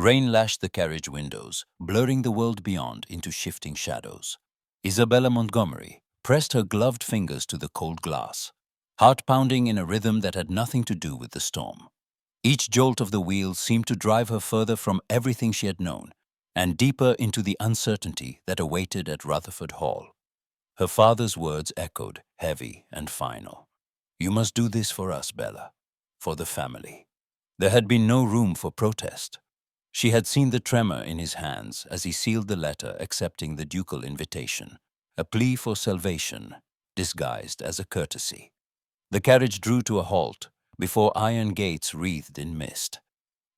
Rain lashed the carriage windows, blurring the world beyond into shifting shadows. Isabella Montgomery pressed her gloved fingers to the cold glass, heart pounding in a rhythm that had nothing to do with the storm. Each jolt of the wheel seemed to drive her further from everything she had known, and deeper into the uncertainty that awaited at Rutherford Hall. Her father's words echoed, heavy and final. "You must do this for us, Bella, for the family." There had been no room for protest. She had seen the tremor in his hands as he sealed the letter accepting the ducal invitation, a plea for salvation disguised as a courtesy. The carriage drew to a halt before iron gates wreathed in mist.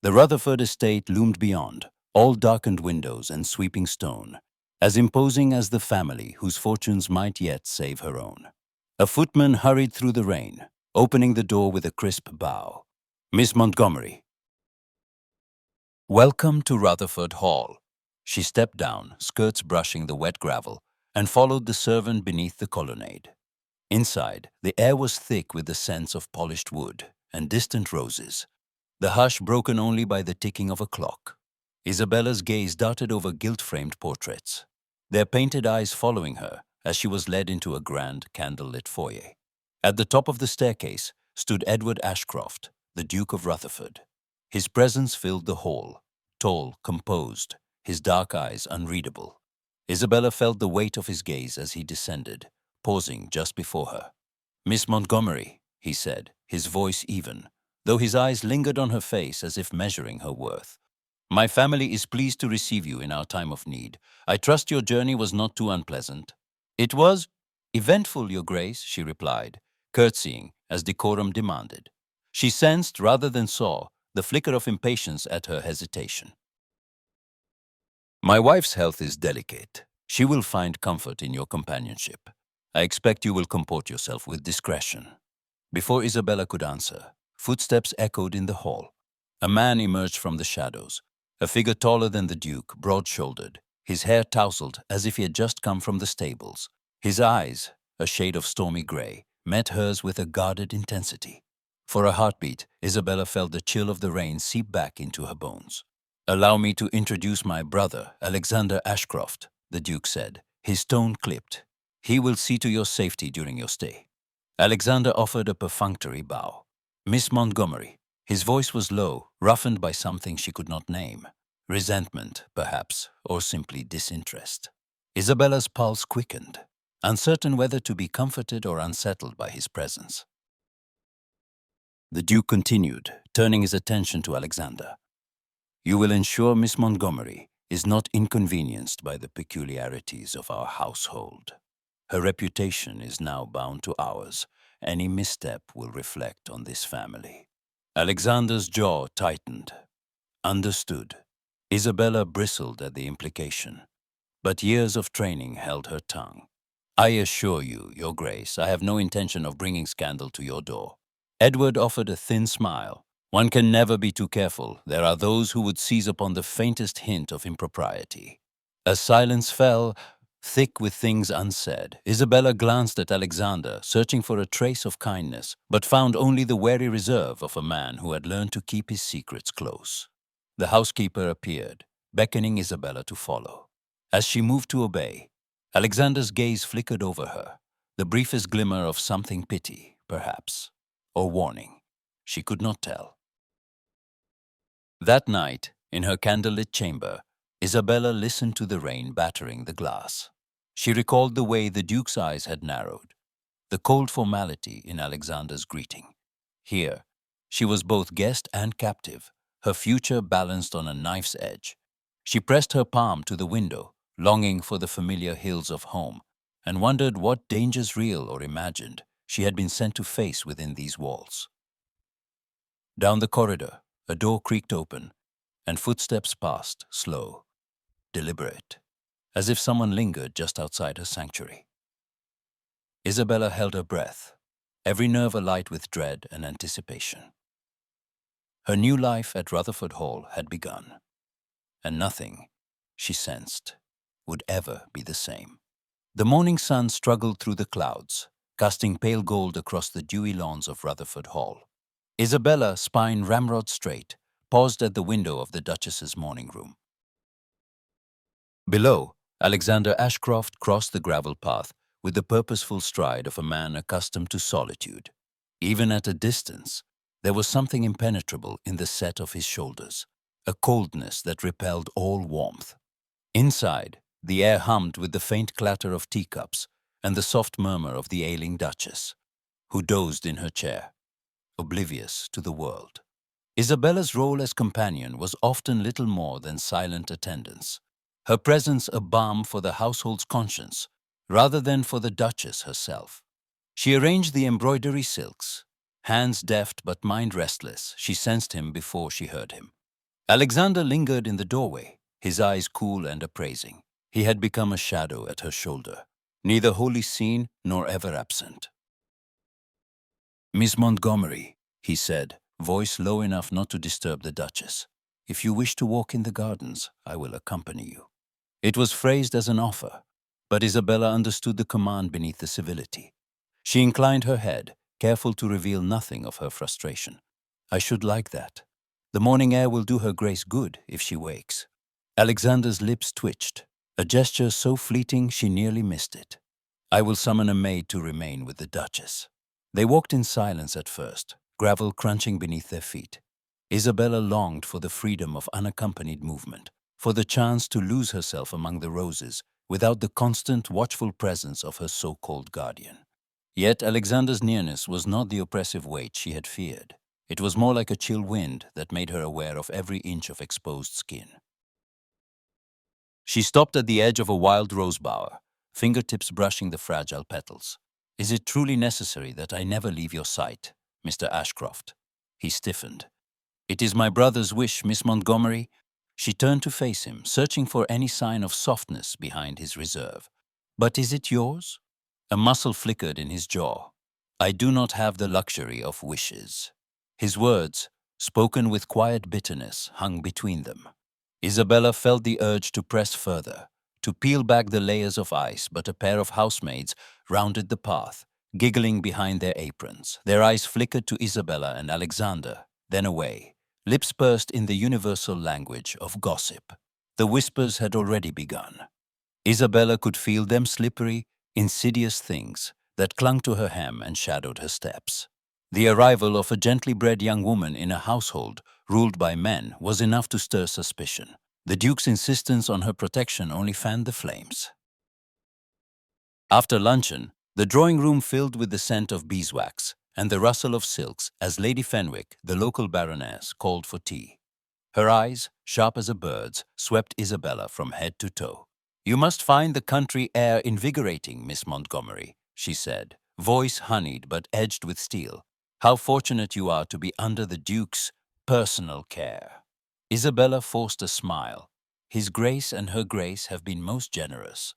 The Rutherford estate loomed beyond, all darkened windows and sweeping stone, as imposing as the family whose fortunes might yet save her own. A footman hurried through the rain, opening the door with a crisp bow. "Miss Montgomery." "Welcome to Rutherford Hall." She stepped down, skirts brushing the wet gravel, and followed the servant beneath the colonnade. Inside, the air was thick with the scents of polished wood and distant roses, the hush broken only by the ticking of a clock. Isabella's gaze darted over gilt-framed portraits, their painted eyes following her as she was led into a grand candle-lit foyer. At the top of the staircase stood Edward Ashcroft, the Duke of Rutherford. His presence filled the hall, tall, composed, his dark eyes unreadable. Isabella felt the weight of his gaze as he descended, pausing just before her. "Miss Montgomery," he said, his voice even, though his eyes lingered on her face as if measuring her worth. "My family is pleased to receive you in our time of need. I trust your journey was not too unpleasant." "It was eventful, Your Grace," she replied, curtsying as decorum demanded. She sensed, rather than saw, the flicker of impatience at her hesitation. "My wife's health is delicate. She will find comfort in your companionship. I expect you will comport yourself with discretion." Before Isabella could answer, footsteps echoed in the hall. A man emerged from the shadows, a figure taller than the Duke, broad-shouldered, his hair tousled as if he had just come from the stables. His eyes, a shade of stormy gray, met hers with a guarded intensity. For a heartbeat, Isabella felt the chill of the rain seep back into her bones. "Allow me to introduce my brother, Alexander Ashcroft," the Duke said, his tone clipped. "He will see to your safety during your stay." Alexander offered a perfunctory bow. "Miss Montgomery." His voice was low, roughened by something she could not name. Resentment, perhaps, or simply disinterest. Isabella's pulse quickened, uncertain whether to be comforted or unsettled by his presence. The Duke continued, turning his attention to Alexander. "You will ensure Miss Montgomery is not inconvenienced by the peculiarities of our household. Her reputation is now bound to ours. Any misstep will reflect on this family." Alexander's jaw tightened. Understood. Isabella bristled at the implication, but years of training held her tongue. "I assure you, Your Grace, I have no intention of bringing scandal to your door." Edward offered a thin smile. "One can never be too careful. There are those who would seize upon the faintest hint of impropriety." A silence fell, thick with things unsaid. Isabella glanced at Alexander, searching for a trace of kindness, but found only the wary reserve of a man who had learned to keep his secrets close. The housekeeper appeared, beckoning Isabella to follow. As she moved to obey, Alexander's gaze flickered over her, the briefest glimmer of something pity, perhaps, or warning. She could not tell. That night, in her candlelit chamber, Isabella listened to the rain battering the glass. She recalled the way the Duke's eyes had narrowed, the cold formality in Alexander's greeting. Here, she was both guest and captive, her future balanced on a knife's edge. She pressed her palm to the window, longing for the familiar hills of home, and wondered what dangers real or imagined she had been sent to face within these walls. Down the corridor, a door creaked open, and footsteps passed, slow, deliberate, as if someone lingered just outside her sanctuary. Isabella held her breath, every nerve alight with dread and anticipation. Her new life at Rutherford Hall had begun, and nothing, she sensed, would ever be the same. The morning sun struggled through the clouds, casting pale gold across the dewy lawns of Rutherford Hall. Isabella, spine ramrod straight, paused at the window of the Duchess's morning room. Below, Alexander Ashcroft crossed the gravel path with the purposeful stride of a man accustomed to solitude. Even at a distance, there was something impenetrable in the set of his shoulders, a coldness that repelled all warmth. Inside, the air hummed with the faint clatter of teacups and the soft murmur of the ailing Duchess, who dozed in her chair, oblivious to the world. Isabella's role as companion was often little more than silent attendance, her presence a balm for the household's conscience, rather than for the Duchess herself. She arranged the embroidery silks. Hands deft but mind restless, she sensed him before she heard him. Alexander lingered in the doorway, his eyes cool and appraising. He had become a shadow at her shoulder, neither wholly seen nor ever absent. "Miss Montgomery," he said, voice low enough not to disturb the Duchess, "if you wish to walk in the gardens, I will accompany you." It was phrased as an offer, but Isabella understood the command beneath the civility. She inclined her head, careful to reveal nothing of her frustration. "I should like that. The morning air will do her Grace good if she wakes." Alexander's lips twitched, a gesture so fleeting she nearly missed it. "I will summon a maid to remain with the Duchess." They walked in silence at first, gravel crunching beneath their feet. Isabella longed for the freedom of unaccompanied movement, for the chance to lose herself among the roses without the constant, watchful presence of her so-called guardian. Yet Alexander's nearness was not the oppressive weight she had feared. It was more like a chill wind that made her aware of every inch of exposed skin. She stopped at the edge of a wild rose bower, fingertips brushing the fragile petals. "Is it truly necessary that I never leave your sight, Mr. Ashcroft?" He stiffened. "It is my brother's wish, Miss Montgomery." She turned to face him, searching for any sign of softness behind his reserve. "But is it yours?" A muscle flickered in his jaw. "I do not have the luxury of wishes." His words, spoken with quiet bitterness, hung between them. Isabella felt the urge to press further, to peel back the layers of ice, but a pair of housemaids rounded the path, giggling behind their aprons. Their eyes flickered to Isabella and Alexander, then away, lips pursed in the universal language of gossip. The whispers had already begun. Isabella could feel them, slippery, insidious things that clung to her hem and shadowed her steps. The arrival of a gently bred young woman in a household ruled by men was enough to stir suspicion. The Duke's insistence on her protection only fanned the flames. After luncheon, the drawing room filled with the scent of beeswax and the rustle of silks as Lady Fenwick, the local baroness, called for tea. Her eyes, sharp as a bird's, swept Isabella from head to toe. "You must find the country air invigorating, Miss Montgomery," she said, voice honeyed but edged with steel. "How fortunate you are to be under the Duke's personal care." Isabella forced a smile. "His Grace and her Grace have been most generous."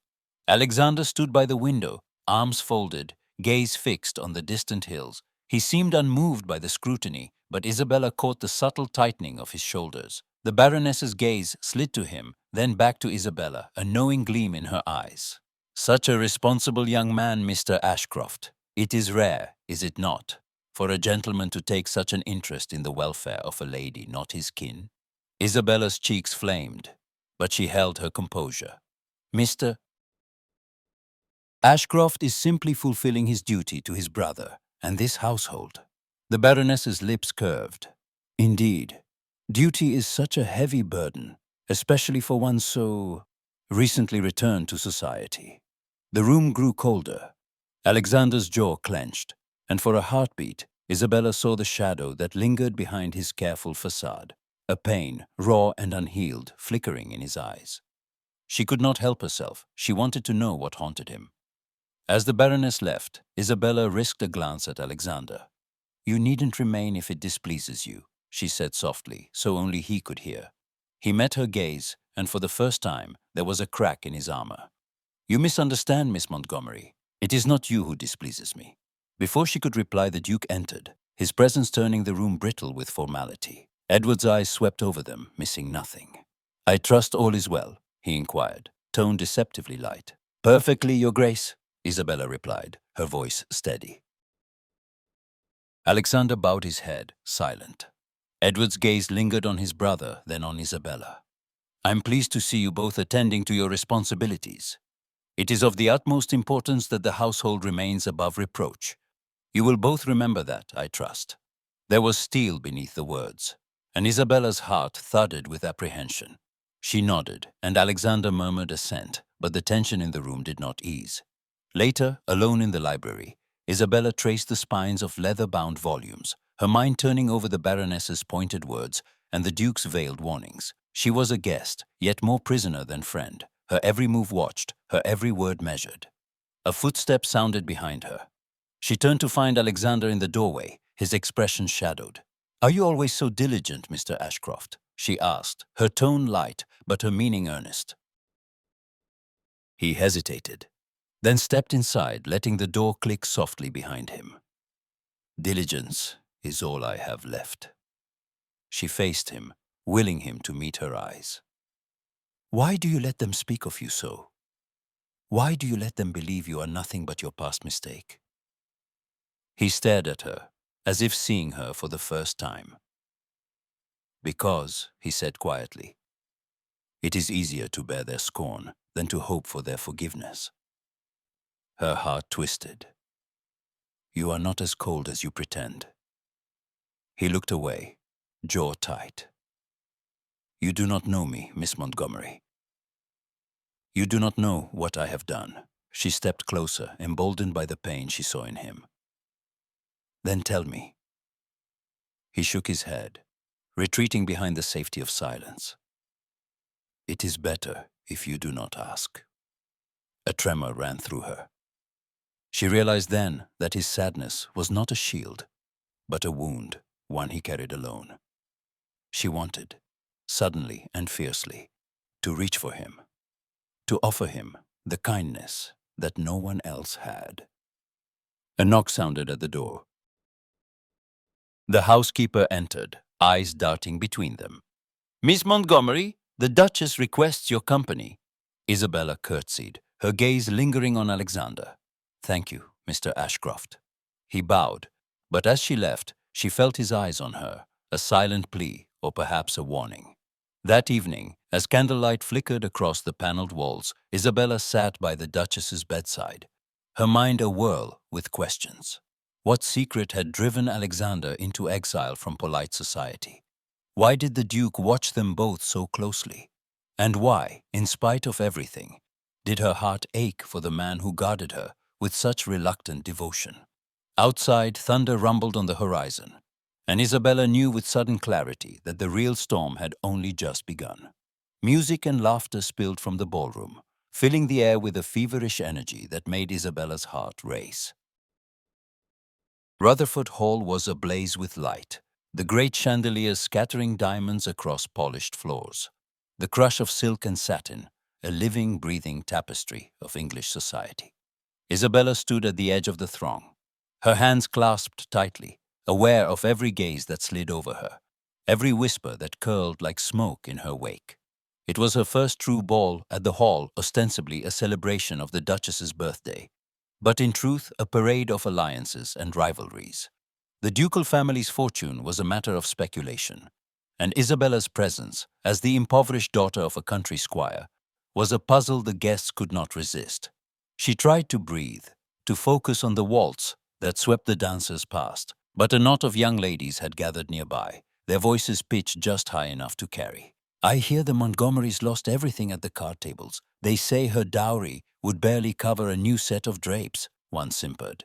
Alexander stood by the window, arms folded, gaze fixed on the distant hills. He seemed unmoved by the scrutiny, but Isabella caught the subtle tightening of his shoulders. The Baroness's gaze slid to him, then back to Isabella, a knowing gleam in her eyes. "Such a responsible young man, Mr. Ashcroft. It is rare, is it not, for a gentleman to take such an interest in the welfare of a lady not his kin?" Isabella's cheeks flamed, but she held her composure. "Mr. Ashcroft is simply fulfilling his duty to his brother and this household." The Baroness's lips curved. "Indeed, duty is such a heavy burden, especially for one so recently returned to society." The room grew colder. Alexander's jaw clenched, and for a heartbeat, Isabella saw the shadow that lingered behind his careful facade, a pain, raw and unhealed, flickering in his eyes. She could not help herself. She wanted to know what haunted him. As the Baroness left, Isabella risked a glance at Alexander. "You needn't remain if it displeases you," she said softly, so only he could hear. He met her gaze, and for the first time, there was a crack in his armor. "You misunderstand, Miss Montgomery. It is not you who displeases me." Before she could reply, the Duke entered, his presence turning the room brittle with formality. Edward's eyes swept over them, missing nothing. "I trust all is well?" he inquired, tone deceptively light. "Perfectly, Your Grace," Isabella replied, her voice steady. Alexander bowed his head, silent. Edward's gaze lingered on his brother, then on Isabella. "I'm pleased to see you both attending to your responsibilities. It is of the utmost importance that the household remains above reproach. You will both remember that, I trust." There was steel beneath the words, and Isabella's heart thudded with apprehension. She nodded, and Alexander murmured assent, but the tension in the room did not ease. Later, alone in the library, Isabella traced the spines of leather-bound volumes, her mind turning over the Baroness's pointed words and the Duke's veiled warnings. She was a guest, yet more prisoner than friend, her every move watched, her every word measured. A footstep sounded behind her. She turned to find Alexander in the doorway, his expression shadowed. "Are you always so diligent, Mr. Ashcroft?" she asked, her tone light, but her meaning earnest. He hesitated, then stepped inside, letting the door click softly behind him. "Diligence is all I have left." She faced him, willing him to meet her eyes. "Why do you let them speak of you so? Why do you let them believe you are nothing but your past mistake?" He stared at her, as if seeing her for the first time. "Because," he said quietly, "it is easier to bear their scorn than to hope for their forgiveness." Her heart twisted. "You are not as cold as you pretend." He looked away, jaw tight. "You do not know me, Miss Montgomery. You do not know what I have done." She stepped closer, emboldened by the pain she saw in him. "Then tell me." He shook his head, retreating behind the safety of silence. "It is better if you do not ask." A tremor ran through her. She realized then that his sadness was not a shield, but a wound, one he carried alone. She wanted, suddenly and fiercely, to reach for him, to offer him the kindness that no one else had. A knock sounded at the door. The housekeeper entered, eyes darting between them. "Miss Montgomery, the Duchess requests your company." Isabella curtsied, her gaze lingering on Alexander. "Thank you, Mr. Ashcroft." He bowed, but as she left, she felt his eyes on her, a silent plea or perhaps a warning. That evening, as candlelight flickered across the paneled walls, Isabella sat by the Duchess's bedside, her mind awhirl with questions. What secret had driven Alexander into exile from polite society? Why did the Duke watch them both so closely? And why, in spite of everything, did her heart ache for the man who guarded her with such reluctant devotion? Outside, thunder rumbled on the horizon, and Isabella knew with sudden clarity that the real storm had only just begun. Music and laughter spilled from the ballroom, filling the air with a feverish energy that made Isabella's heart race. Rutherford Hall was ablaze with light, the great chandeliers scattering diamonds across polished floors. The crush of silk and satin, a living, breathing tapestry of English society. Isabella stood at the edge of the throng, her hands clasped tightly, aware of every gaze that slid over her, every whisper that curled like smoke in her wake. It was her first true ball at the Hall, ostensibly a celebration of the Duchess's birthday, but in truth a parade of alliances and rivalries. The ducal family's fortune was a matter of speculation, and Isabella's presence, as the impoverished daughter of a country squire, was a puzzle the guests could not resist. She tried to breathe, to focus on the waltz that swept the dancers past, but a knot of young ladies had gathered nearby, their voices pitched just high enough to carry. "I hear the Montgomerys lost everything at the card tables. They say her dowry would barely cover a new set of drapes," one simpered.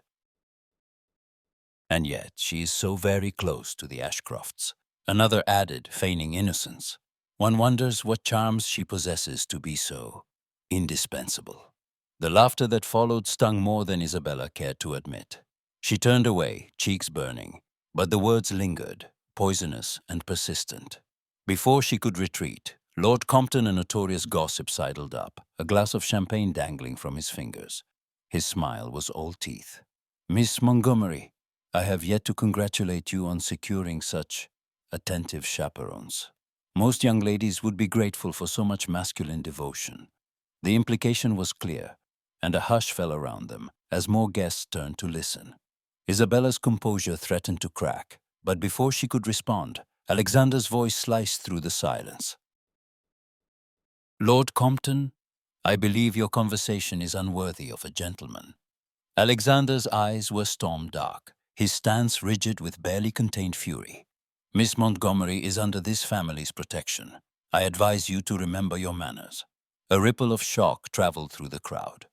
"And yet she is so very close to the Ashcrofts," another added, feigning innocence. "One wonders what charms she possesses to be so indispensable." The laughter that followed stung more than Isabella cared to admit. She turned away, cheeks burning, but the words lingered, poisonous and persistent. Before she could retreat, Lord Compton, a notorious gossip, sidled up, a glass of champagne dangling from his fingers. His smile was all teeth. "Miss Montgomery, I have yet to congratulate you on securing such attentive chaperones. Most young ladies would be grateful for so much masculine devotion." The implication was clear, and a hush fell around them as more guests turned to listen. Isabella's composure threatened to crack, but before she could respond, Alexander's voice sliced through the silence. Lord Compton, I believe your conversation is unworthy of a gentleman. Alexander's eyes were storm-dark, his stance rigid with barely contained fury. Miss Montgomery is under this family's protection. I advise you to remember your manners. A ripple of shock traveled through the crowd.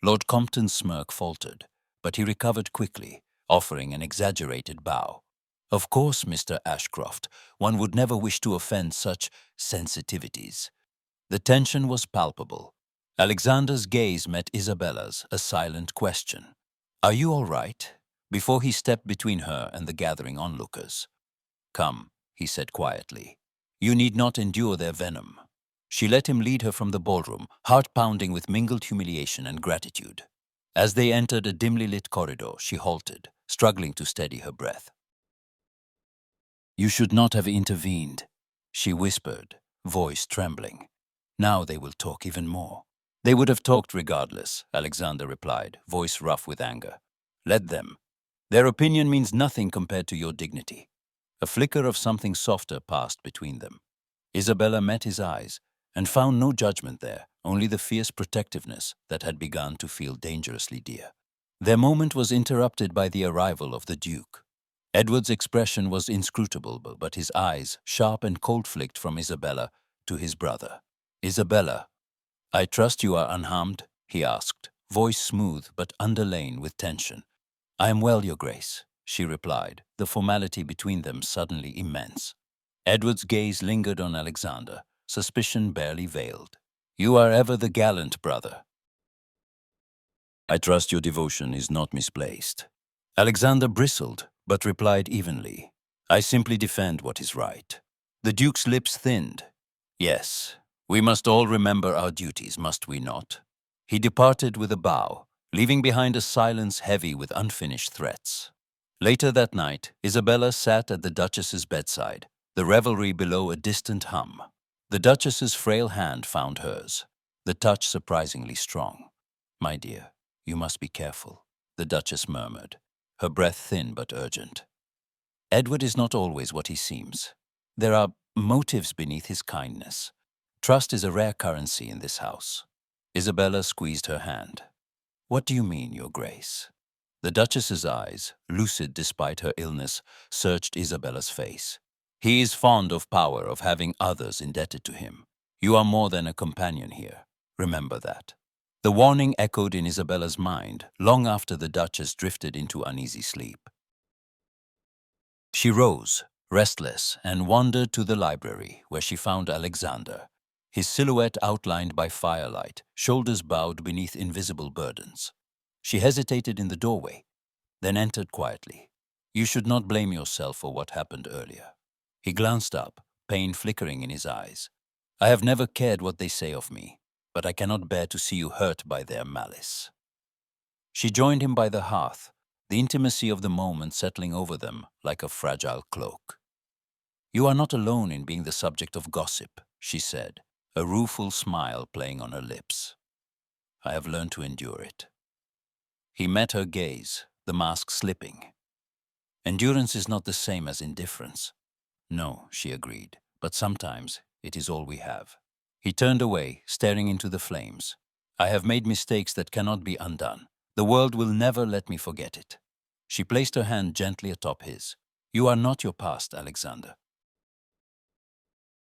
Lord Compton's smirk faltered, but he recovered quickly, offering an exaggerated bow. Of course, Mr. Ashcroft, one would never wish to offend such sensitivities. The tension was palpable. Alexander's gaze met Isabella's, a silent question. Are you all right? Before he stepped between her and the gathering onlookers. Come, he said quietly. You need not endure their venom. She let him lead her from the ballroom, heart pounding with mingled humiliation and gratitude. As they entered a dimly lit corridor, she halted, struggling to steady her breath. You should not have intervened, she whispered, voice trembling. Now they will talk even more. They would have talked regardless, Alexander replied, voice rough with anger. Let them. Their opinion means nothing compared to your dignity. A flicker of something softer passed between them. Isabella met his eyes and found no judgment there, only the fierce protectiveness that had begun to feel dangerously dear. Their moment was interrupted by the arrival of the Duke. Edward's expression was inscrutable, but his eyes, sharp and cold, flicked from Isabella to his brother. Isabella, I trust you are unharmed, he asked, voice smooth but underlain with tension. I am well, Your Grace, she replied, the formality between them suddenly immense. Edward's gaze lingered on Alexander, suspicion barely veiled. You are ever the gallant brother. I trust your devotion is not misplaced. Alexander bristled, but replied evenly. I simply defend what is right. The Duke's lips thinned. Yes, we must all remember our duties, must we not? He departed with a bow, leaving behind a silence heavy with unfinished threats. Later that night, Isabella sat at the Duchess's bedside, the revelry below a distant hum. The Duchess's frail hand found hers, the touch surprisingly strong. My dear, you must be careful, the Duchess murmured, her breath thin but urgent. Edward is not always what he seems. There are motives beneath his kindness. Trust is a rare currency in this house. Isabella squeezed her hand. What do you mean, Your Grace? The Duchess's eyes, lucid despite her illness, searched Isabella's face. He is fond of power, of having others indebted to him. You are more than a companion here. Remember that. The warning echoed in Isabella's mind long after the Duchess drifted into uneasy sleep. She rose, restless, and wandered to the library, where she found Alexander, his silhouette outlined by firelight, shoulders bowed beneath invisible burdens. She hesitated in the doorway, then entered quietly. You should not blame yourself for what happened earlier. He glanced up, pain flickering in his eyes. I have never cared what they say of me, but I cannot bear to see you hurt by their malice. She joined him by the hearth, the intimacy of the moment settling over them like a fragile cloak. You are not alone in being the subject of gossip, she said, a rueful smile playing on her lips. I have learned to endure it. He met her gaze, the mask slipping. Endurance is not the same as indifference. No, she agreed, but sometimes it is all we have. He turned away, staring into the flames. I have made mistakes that cannot be undone. The world will never let me forget it. She placed her hand gently atop his. You are not your past, Alexander.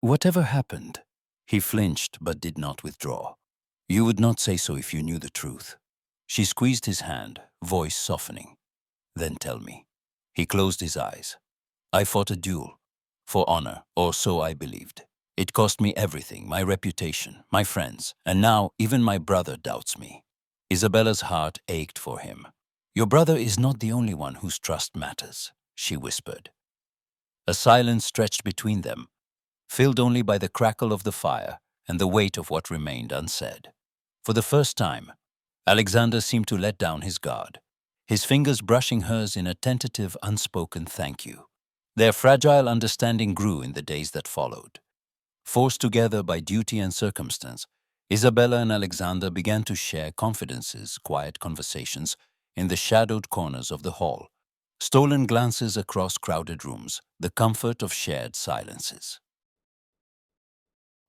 Whatever happened? He flinched but did not withdraw. You would not say so if you knew the truth. She squeezed his hand, voice softening. Then tell me. He closed his eyes. I fought a duel. For honor, or so I believed. It cost me everything, my reputation, my friends, and now even my brother doubts me. Isabella's heart ached for him. Your brother is not the only one whose trust matters, she whispered. A silence stretched between them, filled only by the crackle of the fire and the weight of what remained unsaid. For the first time, Alexander seemed to let down his guard, his fingers brushing hers in a tentative, unspoken thank you. Their fragile understanding grew in the days that followed. Forced together by duty and circumstance, Isabella and Alexander began to share confidences, quiet conversations, in the shadowed corners of the hall. stolen glances across crowded rooms, the comfort of shared silences.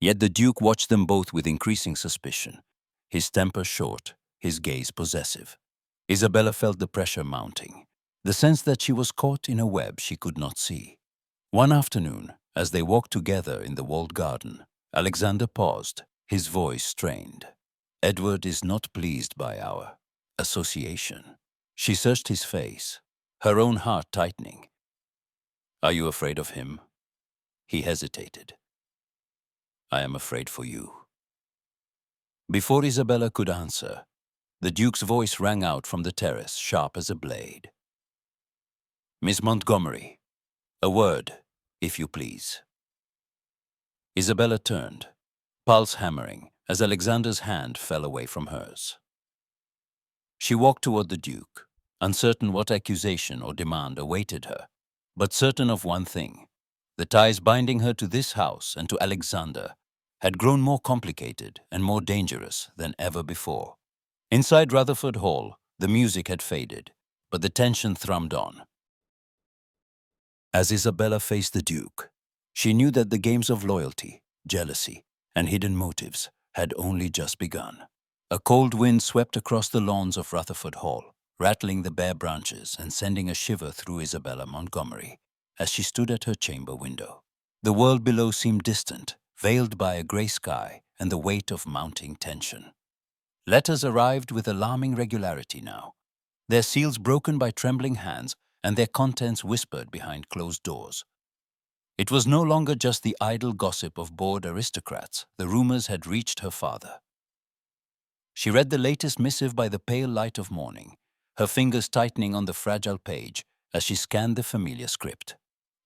Yet the Duke watched them both with increasing suspicion, his temper short, his gaze possessive. Isabella felt the pressure mounting, the sense that she was caught in a web she could not see. One afternoon, as they walked together in the walled garden, Alexander paused, his voice strained. Edward is not pleased by our association. She searched his face, her own heart tightening. Are you afraid of him? He hesitated. I am afraid for you. Before Isabella could answer, the Duke's voice rang out from the terrace, sharp as a blade. Miss Montgomery, a word, if you please. Isabella turned, pulse hammering, as Alexander's hand fell away from hers. She walked toward the Duke, uncertain what accusation or demand awaited her, but certain of one thing. The ties binding her to this house and to Alexander had grown more complicated and more dangerous than ever before. Inside Rutherford Hall, the music had faded, but the tension thrummed on. As Isabella faced the Duke, she knew that the games of loyalty, jealousy, and hidden motives had only just begun. A cold wind swept across the lawns of Rutherford Hall, rattling the bare branches and sending a shiver through Isabella Montgomery as she stood at her chamber window. The world below seemed distant, veiled by a gray sky and the weight of mounting tension. Letters arrived with alarming regularity now, their seals broken by trembling hands and their contents whispered behind closed doors. It was no longer just the idle gossip of bored aristocrats. The rumors had reached her father. She read the latest missive by the pale light of morning, her fingers tightening on the fragile page as she scanned the familiar script.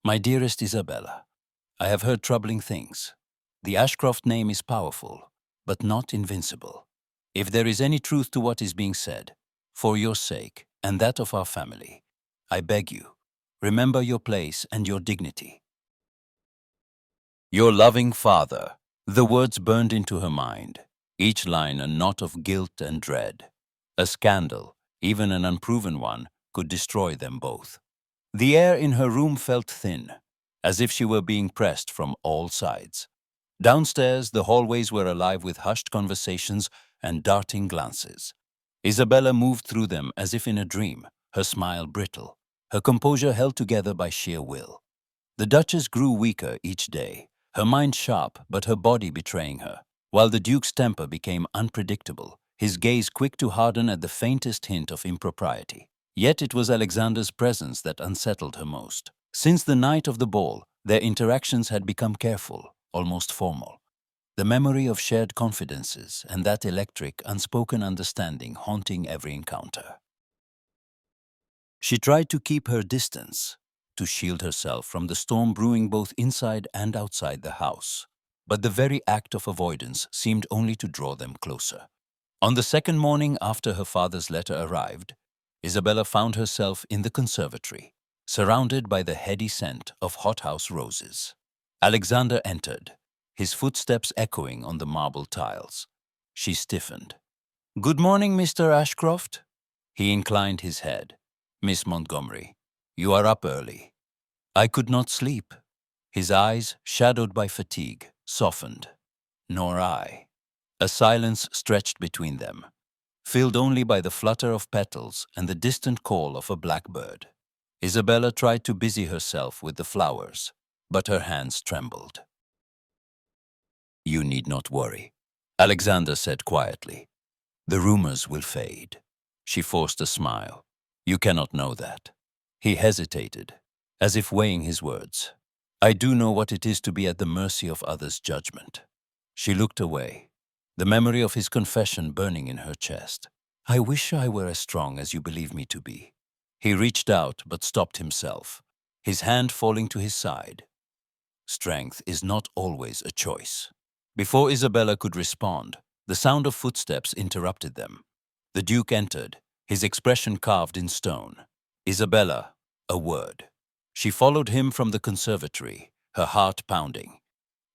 My dearest Isabella, I have heard troubling things. The Ashcroft name is powerful, but not invincible. If there is any truth to what is being said, for your sake and that of our family, I beg you, remember your place and your dignity. Your loving father. The words burned into her mind, each line a knot of guilt and dread. A scandal, even an unproven one, could destroy them both. The air in her room felt thin, as if she were being pressed from all sides. Downstairs, the hallways were alive with hushed conversations and darting glances. Isabella moved through them as if in a dream, her smile brittle, her composure held together by sheer will. The Duchess grew weaker each day, her mind sharp but her body betraying her, while the Duke's temper became unpredictable, his gaze quick to harden at the faintest hint of impropriety. Yet it was Alexander's presence that unsettled her most. Since the night of the ball, their interactions had become careful, almost formal. The memory of shared confidences and that electric, unspoken understanding haunting every encounter. She tried to keep her distance, to shield herself from the storm brewing both inside and outside the house. But the very act of avoidance seemed only to draw them closer. On the second morning after her father's letter arrived, Isabella found herself in the conservatory, surrounded by the heady scent of hothouse roses. Alexander entered, his footsteps echoing on the marble tiles. She stiffened. "Good morning, Mr. Ashcroft." He inclined his head. "Miss Montgomery, you are up early." "I could not sleep." His eyes, shadowed by fatigue, softened. "Nor I." A silence stretched between them, filled only by the flutter of petals and the distant call of a blackbird. Isabella tried to busy herself with the flowers, but her hands trembled. "You need not worry," Alexander said quietly. "The rumors will fade." She forced a smile. "You cannot know that." He hesitated, as if weighing his words. "I do know what it is to be at the mercy of others' judgment." She looked away, the memory of his confession burning in her chest. "I wish I were as strong as you believe me to be." He reached out but stopped himself, his hand falling to his side. Strength is not always a choice. Before Isabella could respond, the sound of footsteps interrupted them. The Duke entered, his expression carved in stone. "Isabella, a word." She followed him from the conservatory, her heart pounding.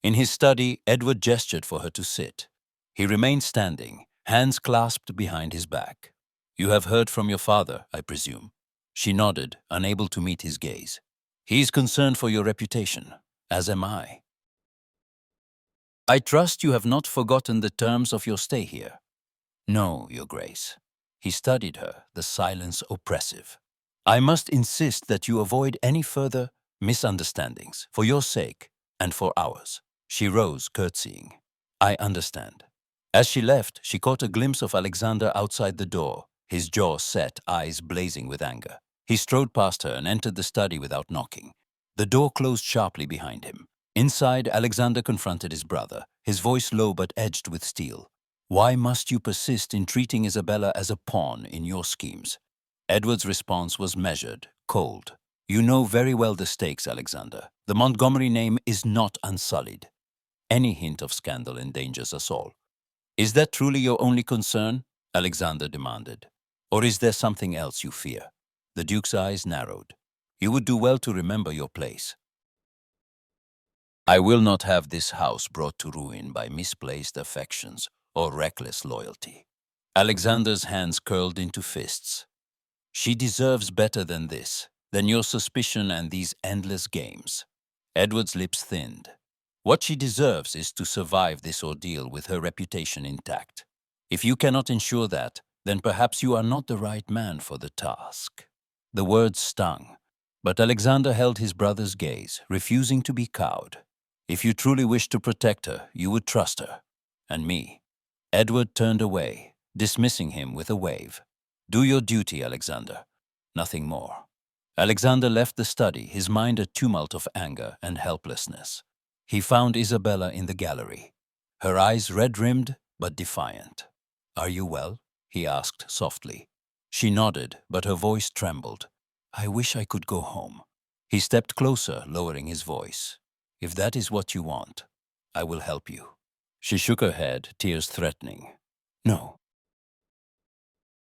In his study, Edward gestured for her to sit. He remained standing, hands clasped behind his back. "You have heard from your father, I presume?" She nodded, unable to meet his gaze. He is concerned for your reputation, as am I. I trust you have not forgotten the terms of your stay here. No, Your Grace. He studied her, the silence oppressive. I must insist that you avoid any further misunderstandings, for your sake and for ours. She rose, curtsying. I understand. As she left, she caught a glimpse of Alexander outside the door, his jaw set, eyes blazing with anger. He strode past her and entered the study without knocking. The door closed sharply behind him. Inside, Alexander confronted his brother, his voice low but edged with steel. Why must you persist in treating Isabella as a pawn in your schemes? Edward's response was measured, cold. You know very well the stakes, Alexander. The Montgomery name is not unsullied. Any hint of scandal endangers us all. Is that truly your only concern? Alexander demanded. Or is there something else you fear? The Duke's eyes narrowed. You would do well to remember your place. I will not have this house brought to ruin by misplaced affections or reckless loyalty. Alexander's hands curled into fists. She deserves better than this, than your suspicion and these endless games. Edward's lips thinned. What she deserves is to survive this ordeal with her reputation intact. If you cannot ensure that, then perhaps you are not the right man for the task. The words stung, but Alexander held his brother's gaze, refusing to be cowed. If you truly wish to protect her, you would trust her. And me. Edward turned away, dismissing him with a wave. Do your duty, Alexander. Nothing more. Alexander left the study, his mind a tumult of anger and helplessness. He found Isabella in the gallery, her eyes red-rimmed but defiant. Are you well? He asked softly. She nodded, but her voice trembled. I wish I could go home. He stepped closer, lowering his voice. If that is what you want, I will help you. She shook her head, tears threatening. No.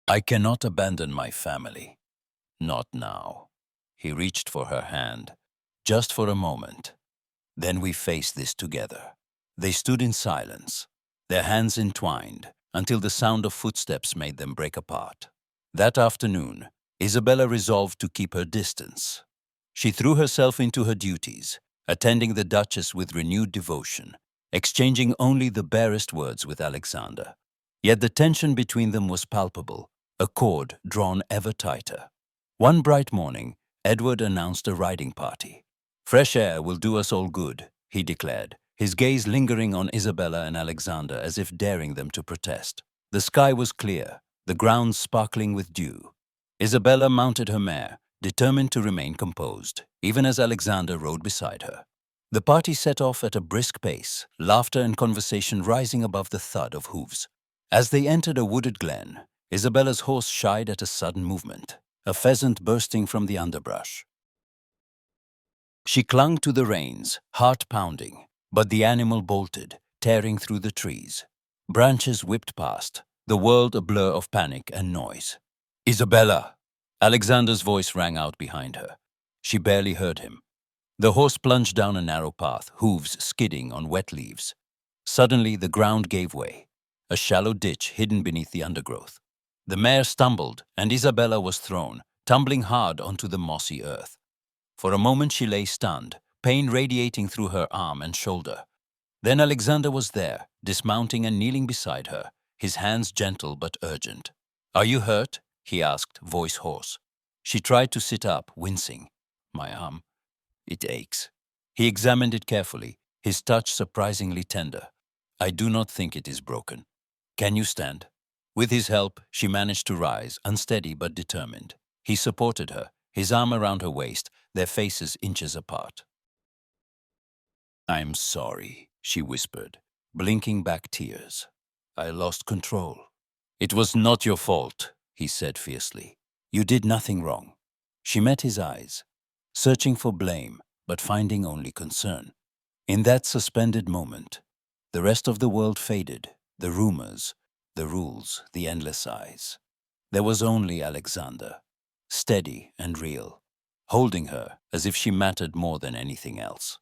I cannot abandon my family. Not now. He reached for her hand, just for a moment. Then we face this together. They stood in silence, their hands entwined, until the sound of footsteps made them break apart. That afternoon, Isabella resolved to keep her distance. She threw herself into her duties, attending the Duchess with renewed devotion, exchanging only the barest words with Alexander. Yet the tension between them was palpable, a cord drawn ever tighter. One bright morning, Edward announced a riding party. Fresh air will do us all good, he declared, his gaze lingering on Isabella and Alexander as if daring them to protest. The sky was clear, the ground sparkling with dew. Isabella mounted her mare, determined to remain composed, even as Alexander rode beside her. The party set off at a brisk pace, laughter and conversation rising above the thud of hooves. As they entered a wooded glen, Isabella's horse shied at a sudden movement, a pheasant bursting from the underbrush. She clung to the reins, heart pounding, but the animal bolted, tearing through the trees. Branches whipped past, the world a blur of panic and noise. Isabella! Alexander's voice rang out behind her. She barely heard him. The horse plunged down a narrow path, hooves skidding on wet leaves. Suddenly, the ground gave way, a shallow ditch hidden beneath the undergrowth. The mare stumbled, and Isabella was thrown, tumbling hard onto the mossy earth. For a moment she lay stunned, pain radiating through her arm and shoulder. Then Alexander was there, dismounting and kneeling beside her, his hands gentle but urgent. Are you hurt? He asked, voice hoarse. She tried to sit up, wincing. My arm. It aches. He examined it carefully, his touch surprisingly tender. I do not think it is broken. Can you stand? With his help, she managed to rise, unsteady but determined. He supported her, his arm around her waist, their faces inches apart. I'm sorry, she whispered, blinking back tears. I lost control. It was not your fault, he said fiercely. You did nothing wrong. She met his eyes, searching for blame, but finding only concern. In that suspended moment, the rest of the world faded, the rumors, the rules, the endless eyes. There was only Alexander, steady and real, holding her as if she mattered more than anything else.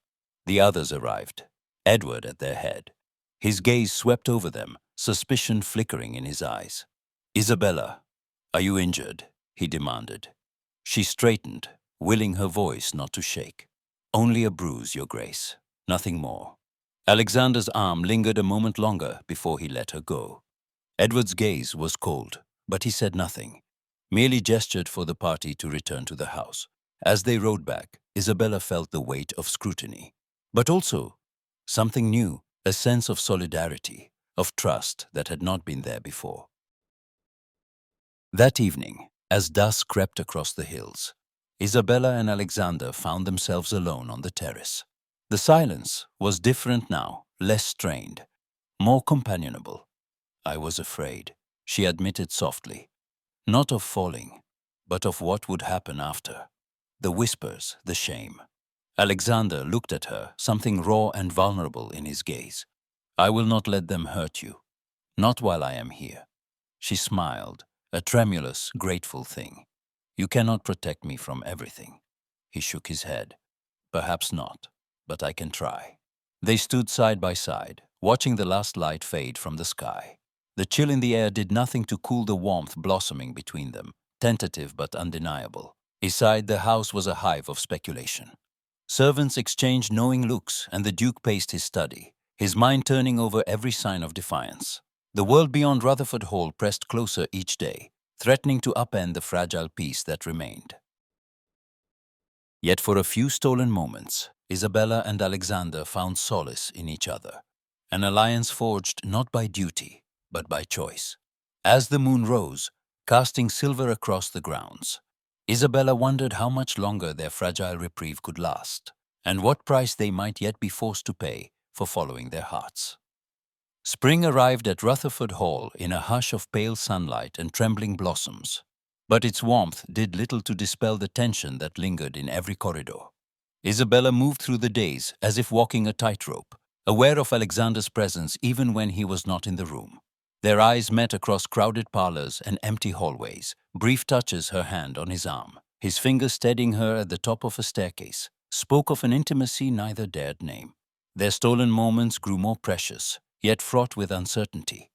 The others arrived, Edward at their head. His gaze swept over them, suspicion flickering in his eyes. Isabella, are you injured? He demanded. She straightened, willing her voice not to shake. "Only a bruise, Your Grace, nothing more." Alexander's arm lingered a moment longer before he let her go. Edward's gaze was cold, but he said nothing, merely gestured for the party to return to the house. As they rode back, Isabella felt the weight of scrutiny, but also something new, a sense of solidarity, of trust that had not been there before. That evening, as dusk crept across the hills, Isabella and Alexander found themselves alone on the terrace. The silence was different now, less strained, more companionable. "I was afraid," she admitted softly, "not of falling, but of what would happen after. The whispers, the shame." Alexander looked at her, something raw and vulnerable in his gaze. "I will not let them hurt you, not while I am here." She smiled, a tremulous, grateful thing. "You cannot protect me from everything." He shook his head. "Perhaps not, but I can try." They stood side by side, watching the last light fade from the sky. The chill in the air did nothing to cool the warmth blossoming between them, tentative but undeniable. Inside the house was a hive of speculation. Servants exchanged knowing looks, and the Duke paced his study, his mind turning over every sign of defiance. The world beyond Rutherford Hall pressed closer each day, threatening to upend the fragile peace that remained. Yet for a few stolen moments, Isabella and Alexander found solace in each other, an alliance forged not by duty, but by choice. As the moon rose, casting silver across the grounds, Isabella wondered how much longer their fragile reprieve could last, and what price they might yet be forced to pay for following their hearts. Spring arrived at Rutherford Hall in a hush of pale sunlight and trembling blossoms, but its warmth did little to dispel the tension that lingered in every corridor. Isabella moved through the days as if walking a tightrope, aware of Alexander's presence even when he was not in the room. Their eyes met across crowded parlors and empty hallways, brief touches her hand on his arm. His fingers steadying her at the top of a staircase spoke of an intimacy neither dared name. Their stolen moments grew more precious, yet fraught with uncertainty.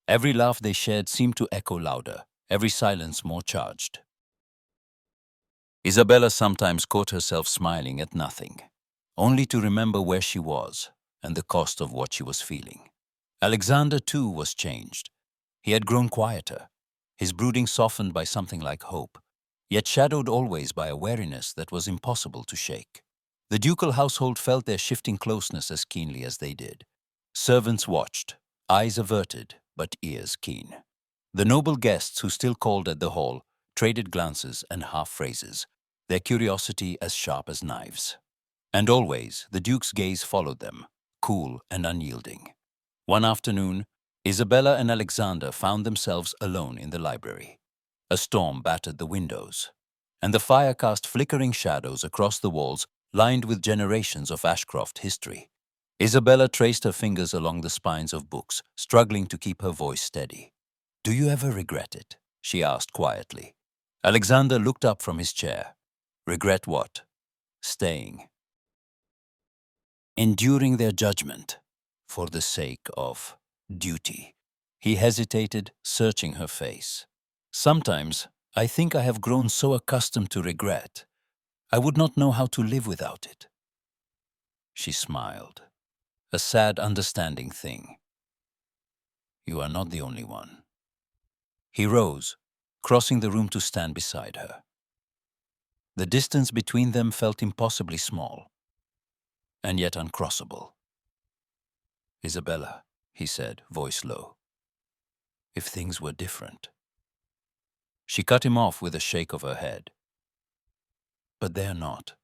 Every laugh they shared seemed to echo louder, every silence more charged. Isabella sometimes caught herself smiling at nothing, only to remember where she was and the cost of what she was feeling. Alexander, too, was changed. He had grown quieter, his brooding softened by something like hope, yet shadowed always by a wariness that was impossible to shake. The ducal household felt their shifting closeness as keenly as they did. Servants watched, eyes averted, but ears keen. The noble guests who still called at the hall traded glances and half-phrases, their curiosity as sharp as knives. And always the Duke's gaze followed them, cool and unyielding. One afternoon, Isabella and Alexander found themselves alone in the library. A storm battered the windows, and the fire cast flickering shadows across the walls lined with generations of Ashcroft history. Isabella traced her fingers along the spines of books, struggling to keep her voice steady. "Do you ever regret it?" she asked quietly. Alexander looked up from his chair. "Regret what?" "Staying. Enduring their judgment. For the sake of duty." He hesitated, searching her face. "Sometimes I think I have grown so accustomed to regret, I would not know how to live without it." She smiled, a sad, understanding thing. "You are not the only one." He rose, crossing the room to stand beside her. The distance between them felt impossibly small, and yet uncrossable. "Isabella," he said, voice low, "if things were different." She cut him off with a shake of her head. "But they're not."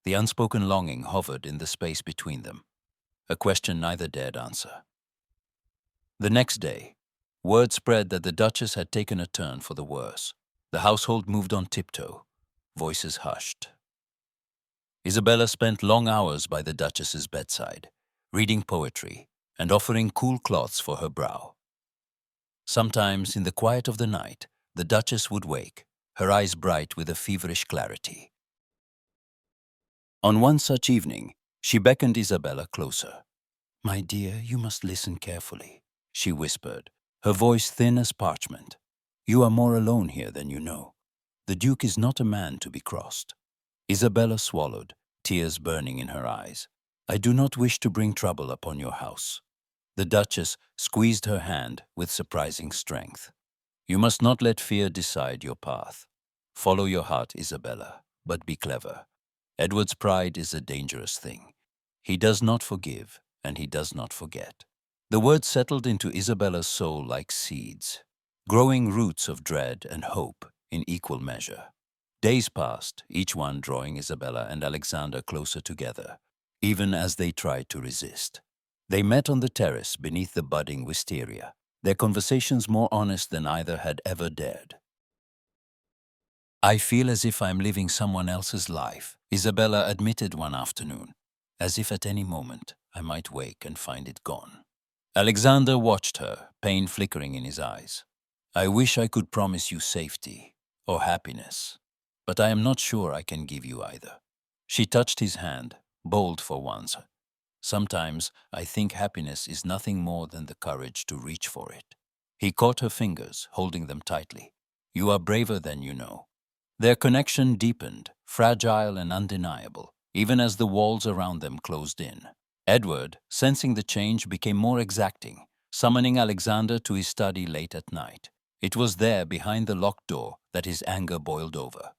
The unspoken longing hovered in the space between them, a question neither dared answer. The next day, word spread that the Duchess had taken a turn for the worse. The household moved on tiptoe, voices hushed. Isabella spent long hours by the Duchess's bedside, reading poetry and offering cool cloths for her brow. Sometimes, in the quiet of the night, the Duchess would wake, her eyes bright with a feverish clarity. On one such evening, she beckoned Isabella closer. "My dear, you must listen carefully," she whispered, her voice thin as parchment. "You are more alone here than you know. the Duke is not a man to be crossed. Isabella swallowed, tears burning in her eyes. I do not wish to bring trouble upon your house. The Duchess squeezed her hand with surprising strength. You must not let fear decide your path. Follow your heart, Isabella, but be clever. Edward's pride is a dangerous thing. He does not forgive, and he does not forget. The words settled into Isabella's soul like seeds, growing roots of dread and hope in equal measure. Days passed, each one drawing Isabella and Alexander closer together, even as they tried to resist. They met on the terrace beneath the budding wisteria, their conversations more honest than either had ever dared. I feel as if I'm living someone else's life, Isabella admitted one afternoon, as if at any moment I might wake and find it gone. Alexander watched her, pain flickering in his eyes. I wish I could promise you safety or happiness, but I am not sure I can give you either. She touched his hand, bold for once. Sometimes I think happiness is nothing more than the courage to reach for it. He caught her fingers, holding them tightly. You are braver than you know. Their connection deepened, fragile and undeniable, even as the walls around them closed in. Edward, sensing the change, became more exacting, summoning Alexander to his study late at night. It was there, behind the locked door, that his anger boiled over.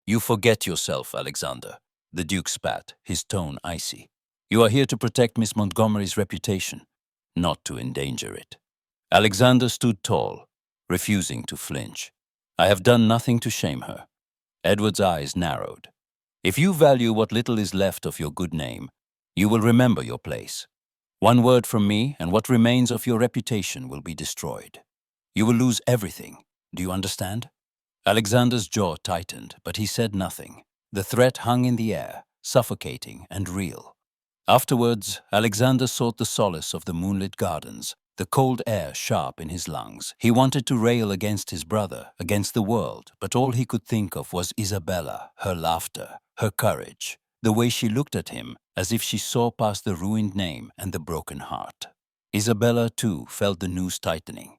You forget yourself, Alexander, the Duke spat, his tone icy. You are here to protect Miss Montgomery's reputation, not to endanger it. Alexander stood tall, refusing to flinch. I have done nothing to shame her. Edward's eyes narrowed. If you value what little is left of your good name, you will remember your place. One word from me, and what remains of your reputation will be destroyed. You will lose everything. Do you understand? Alexander's jaw tightened, but he said nothing. The threat hung in the air, suffocating and real. Afterwards, Alexander sought the solace of the moonlit gardens, the cold air sharp in his lungs. He wanted to rail against his brother, against the world, but all he could think of was Isabella, her laughter, her courage, the way she looked at him as if she saw past the ruined name and the broken heart. Isabella, too, felt the noose tightening.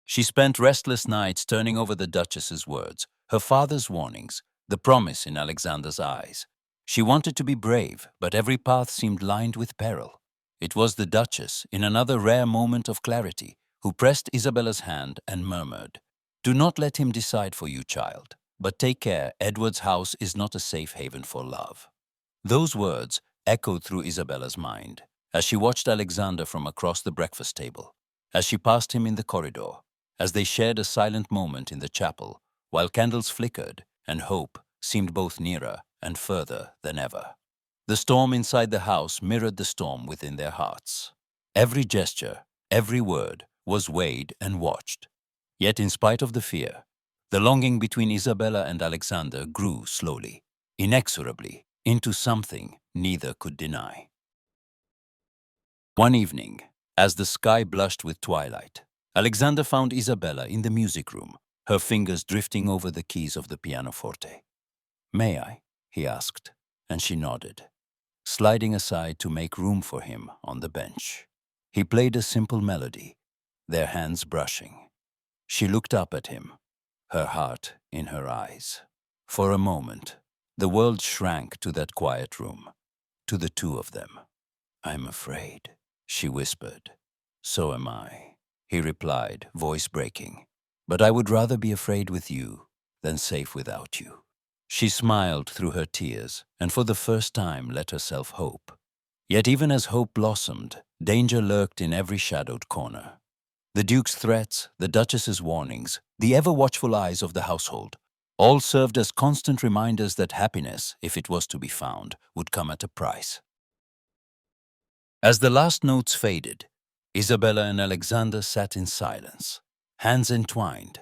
She spent restless nights turning over the Duchess's words, her father's warnings, the promise in Alexander's eyes. She wanted to be brave, but every path seemed lined with peril. It was the Duchess, in another rare moment of clarity, who pressed Isabella's hand and murmured, Do not let him decide for you, child, but take care, Edward's house is not a safe haven for love. Those words echoed through Isabella's mind as she watched Alexander from across the breakfast table, as she passed him in the corridor, as they shared a silent moment in the chapel, while candles flickered and hope seemed both nearer and further than ever. The storm inside the house mirrored the storm within their hearts. Every gesture, every word was weighed and watched. Yet in spite of the fear, the longing between Isabella and Alexander grew slowly, inexorably, into something neither could deny. One evening, as the sky blushed with twilight, Alexander found Isabella in the music room, her fingers drifting over the keys of the pianoforte. May I? He asked, and she nodded, sliding aside to make room for him on the bench. He played a simple melody, their hands brushing. She looked up at him, her heart in her eyes. For a moment, the world shrank to that quiet room, to the two of them. I'm afraid, she whispered. So am I, he replied, voice breaking. But I would rather be afraid with you than safe without you. She smiled through her tears, and for the first time let herself hope. Yet even as hope blossomed, danger lurked in every shadowed corner. The Duke's threats, the Duchess's warnings, the ever-watchful eyes of the household, all served as constant reminders that happiness, if it was to be found, would come at a price. As the last notes faded, Isabella and Alexander sat in silence, hands entwined,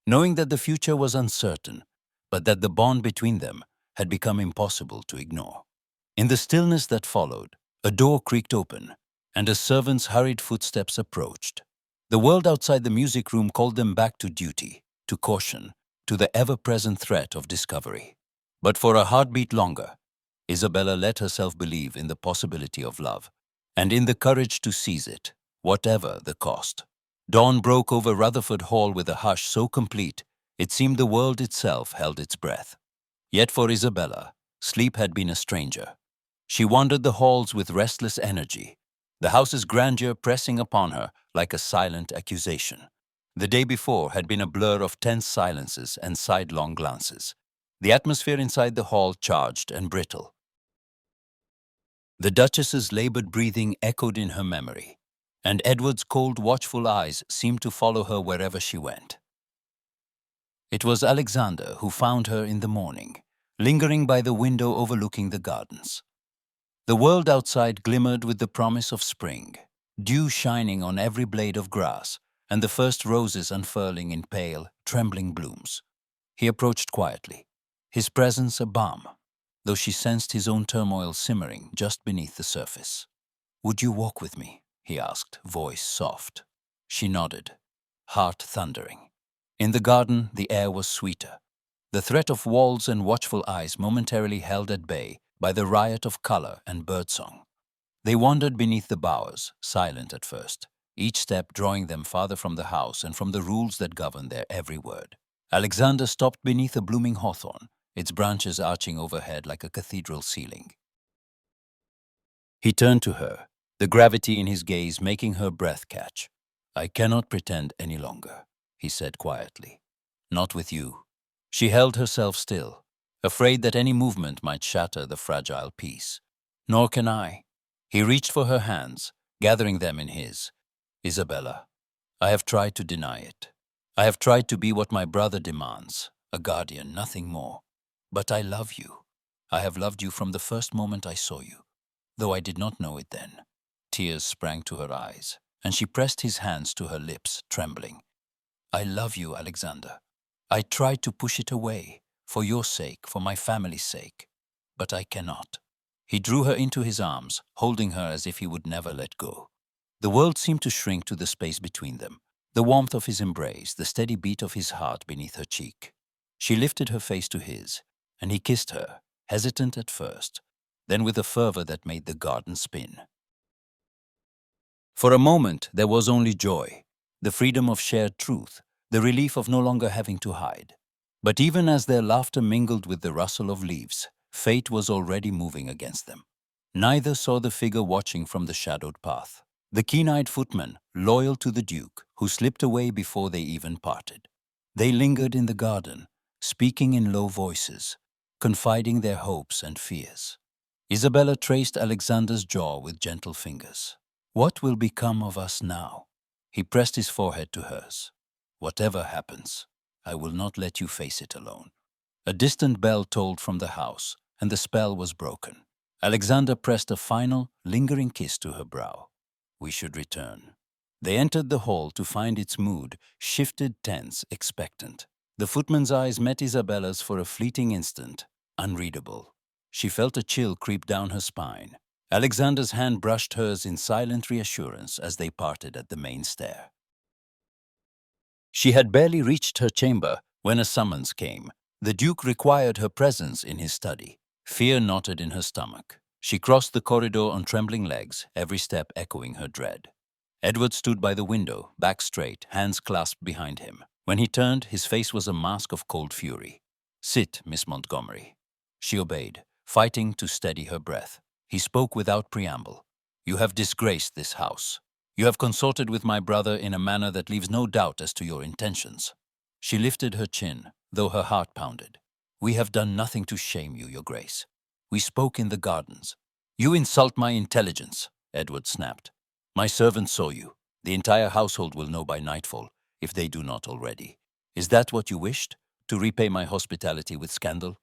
knowing that the future was uncertain, but that the bond between them had become impossible to ignore. In the stillness that followed, a door creaked open, and a servant's hurried footsteps approached. The world outside the music room called them back to duty, to caution, to the ever-present threat of discovery. But for a heartbeat longer, Isabella let herself believe in the possibility of love, and in the courage to seize it, whatever the cost. Dawn broke over Rutherford Hall with a hush so complete it seemed the world itself held its breath. Yet for Isabella, sleep had been a stranger. She wandered the halls with restless energy, the house's grandeur pressing upon her like a silent accusation. The day before had been a blur of tense silences and sidelong glances. The atmosphere inside the hall charged and brittle. The Duchess's labored breathing echoed in her memory, and Edward's cold, watchful eyes seemed to follow her wherever she went. It was Alexander who found her in the morning, lingering by the window overlooking the gardens. The world outside glimmered with the promise of spring, dew shining on every blade of grass, and the first roses unfurling in pale, trembling blooms. He approached quietly, his presence a balm, though she sensed his own turmoil simmering just beneath the surface. "Would you walk with me?" he asked, voice soft. She nodded, heart thundering. In the garden, the air was sweeter, the threat of walls and watchful eyes momentarily held at bay by the riot of color and birdsong. They wandered beneath the bowers, silent at first, each step drawing them farther from the house and from the rules that governed their every word. Alexander stopped beneath a blooming hawthorn, its branches arching overhead like a cathedral ceiling. He turned to her, the gravity in his gaze making her breath catch. "I cannot pretend any longer," he said quietly. "Not with you." She held herself still, afraid that any movement might shatter the fragile peace. "Nor can I." He reached for her hands, gathering them in his. "Isabella, I have tried to deny it. I have tried to be what my brother demands, a guardian, nothing more. But I love you. I have loved you from the first moment I saw you, though I did not know it then." Tears sprang to her eyes, and she pressed his hands to her lips, trembling. "I love you, Alexander. I tried to push it away, for your sake, for my family's sake. But I cannot." He drew her into his arms, holding her as if he would never let go. The world seemed to shrink to the space between them, the warmth of his embrace, the steady beat of his heart beneath her cheek. She lifted her face to his, and he kissed her, hesitant at first, then with a fervor that made the garden spin. For a moment, there was only joy, the freedom of shared truth, the relief of no longer having to hide. But even as their laughter mingled with the rustle of leaves, fate was already moving against them. Neither saw the figure watching from the shadowed path, the keen-eyed footman, loyal to the Duke, who slipped away before they even parted. They lingered in the garden, speaking in low voices, confiding their hopes and fears. Isabella traced Alexander's jaw with gentle fingers. "What will become of us now?" He pressed his forehead to hers. "Whatever happens, I will not let you face it alone." A distant bell tolled from the house, and the spell was broken. Alexander pressed a final, lingering kiss to her brow. "We should return." They entered the hall to find its mood shifted, tense, expectant. The footman's eyes met Isabella's for a fleeting instant, unreadable. She felt a chill creep down her spine. Alexander's hand brushed hers in silent reassurance as they parted at the main stair. She had barely reached her chamber when a summons came. The Duke required her presence in his study. Fear knotted in her stomach. She crossed the corridor on trembling legs, every step echoing her dread. Edward stood by the window, back straight, hands clasped behind him. When he turned, his face was a mask of cold fury. "Sit, Miss Montgomery." She obeyed, fighting to steady her breath. He spoke without preamble. "You have disgraced this house. You have consorted with my brother in a manner that leaves no doubt as to your intentions." She lifted her chin, though her heart pounded. "We have done nothing to shame you, Your Grace. We spoke in the gardens." "You insult my intelligence," Edward snapped. "My servants saw you. The entire household will know by nightfall, if they do not already. Is that what you wished? To repay my hospitality with scandal?"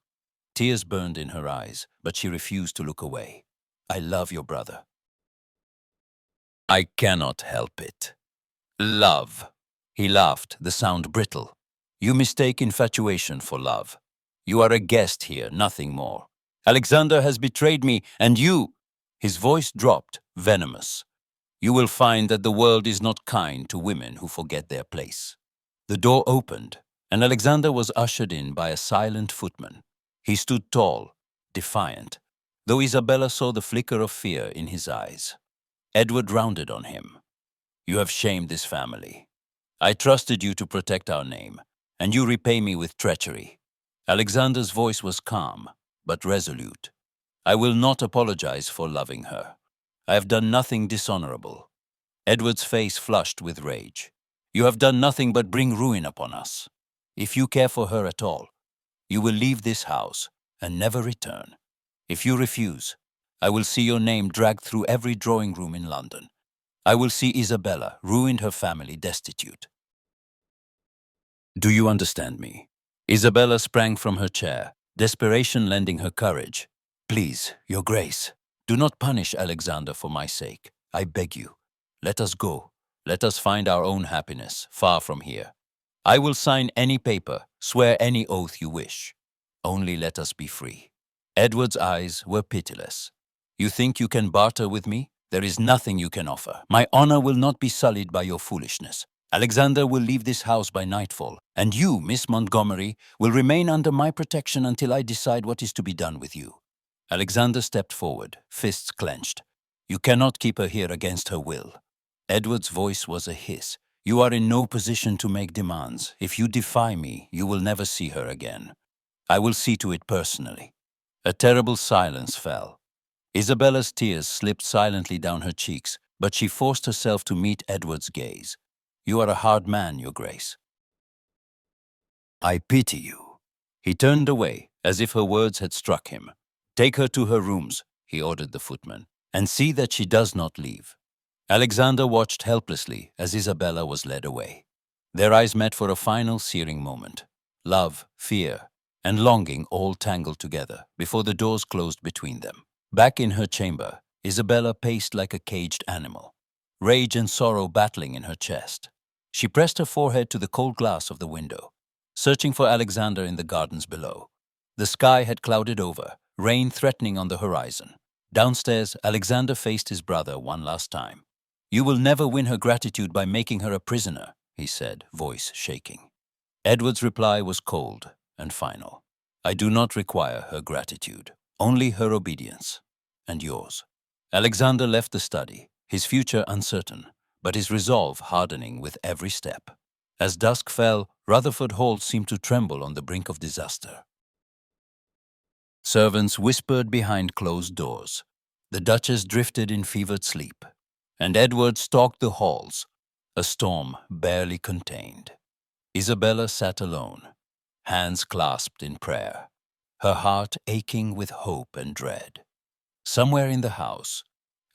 Tears burned in her eyes, but she refused to look away. "I love your brother." "I cannot help it." "Love." He laughed, the sound brittle. "You mistake infatuation for love. You are a guest here, nothing more. Alexander has betrayed me, and you—" His voice dropped, venomous. "You will find that the world is not kind to women who forget their place." The door opened, and Alexander was ushered in by a silent footman. He stood tall, defiant, though Isabella saw the flicker of fear in his eyes. Edward rounded on him. "You have shamed this family. I trusted you to protect our name, and you repay me with treachery. Alexander's voice was calm, but resolute. I will not apologize for loving her. I have done nothing dishonorable. Edward's face flushed with rage. You have done nothing but bring ruin upon us. If you care for her at all, you will leave this house and never return. If you refuse, I will see your name dragged through every drawing room in London. I will see Isabella ruined, her family destitute. Do you understand me? Isabella sprang from her chair, desperation lending her courage. Please, your grace, do not punish Alexander for my sake. I beg you. Let us go. Let us find our own happiness, far from here. I will sign any paper, swear any oath you wish. Only let us be free. Edward's eyes were pitiless. You think you can barter with me? There is nothing you can offer. My honor will not be sullied by your foolishness. Alexander will leave this house by nightfall, and you, Miss Montgomery, will remain under my protection until I decide what is to be done with you. Alexander stepped forward, fists clenched. You cannot keep her here against her will. Edward's voice was a hiss. You are in no position to make demands. If you defy me, you will never see her again. I will see to it personally. A terrible silence fell. Isabella's tears slipped silently down her cheeks, but she forced herself to meet Edward's gaze. You are a hard man, your grace. I pity you. He turned away, as if her words had struck him. Take her to her rooms, he ordered the footman, and see that she does not leave. Alexander watched helplessly as Isabella was led away. Their eyes met for a final searing moment. Love, fear, and longing all tangled together before the doors closed between them. Back in her chamber, Isabella paced like a caged animal, rage and sorrow battling in her chest. She pressed her forehead to the cold glass of the window, searching for Alexander in the gardens below. The sky had clouded over, rain threatening on the horizon. Downstairs, Alexander faced his brother one last time. You will never win her gratitude by making her a prisoner, he said, voice shaking. Edward's reply was cold and final. I do not require her gratitude, only her obedience, and yours. Alexander left the study, his future uncertain, but his resolve hardening with every step. As dusk fell, Rutherford Hall seemed to tremble on the brink of disaster. Servants whispered behind closed doors. The Duchess drifted in fevered sleep, and Edward stalked the halls, a storm barely contained. Isabella sat alone, hands clasped in prayer, her heart aching with hope and dread. Somewhere in the house,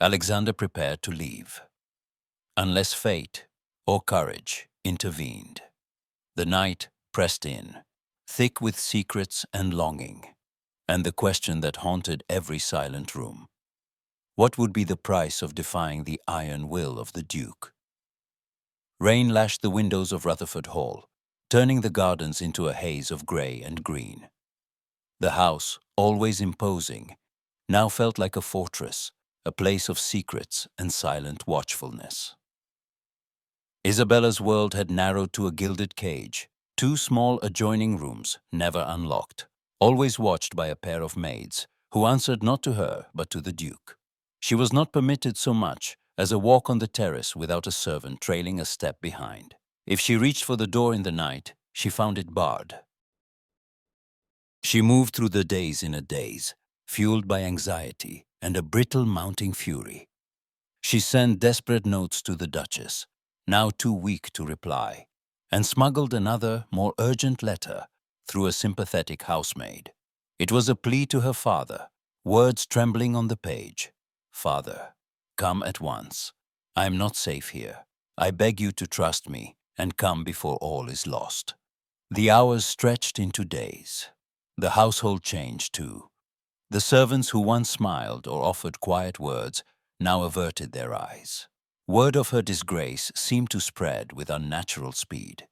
Alexander prepared to leave, unless fate or courage intervened. The night pressed in, thick with secrets and longing, and the question that haunted every silent room. What would be the price of defying the iron will of the Duke? Rain lashed the windows of Rutherford Hall, turning the gardens into a haze of grey and green. The house, always imposing, now felt like a fortress, a place of secrets and silent watchfulness. Isabella's world had narrowed to a gilded cage, two small adjoining rooms, never unlocked, always watched by a pair of maids, who answered not to her but to the Duke. She was not permitted so much as a walk on the terrace without a servant trailing a step behind. If she reached for the door in the night, she found it barred. She moved through the days in a daze, fueled by anxiety and a brittle mounting fury. She sent desperate notes to the Duchess, now too weak to reply, and smuggled another, more urgent letter through a sympathetic housemaid. It was a plea to her father, words trembling on the page. Father, come at once. I am not safe here. I beg you to trust me and come before all is lost. The hours stretched into days. The household changed too. The servants who once smiled or offered quiet words now averted their eyes. Word of her disgrace seemed to spread with unnatural speed.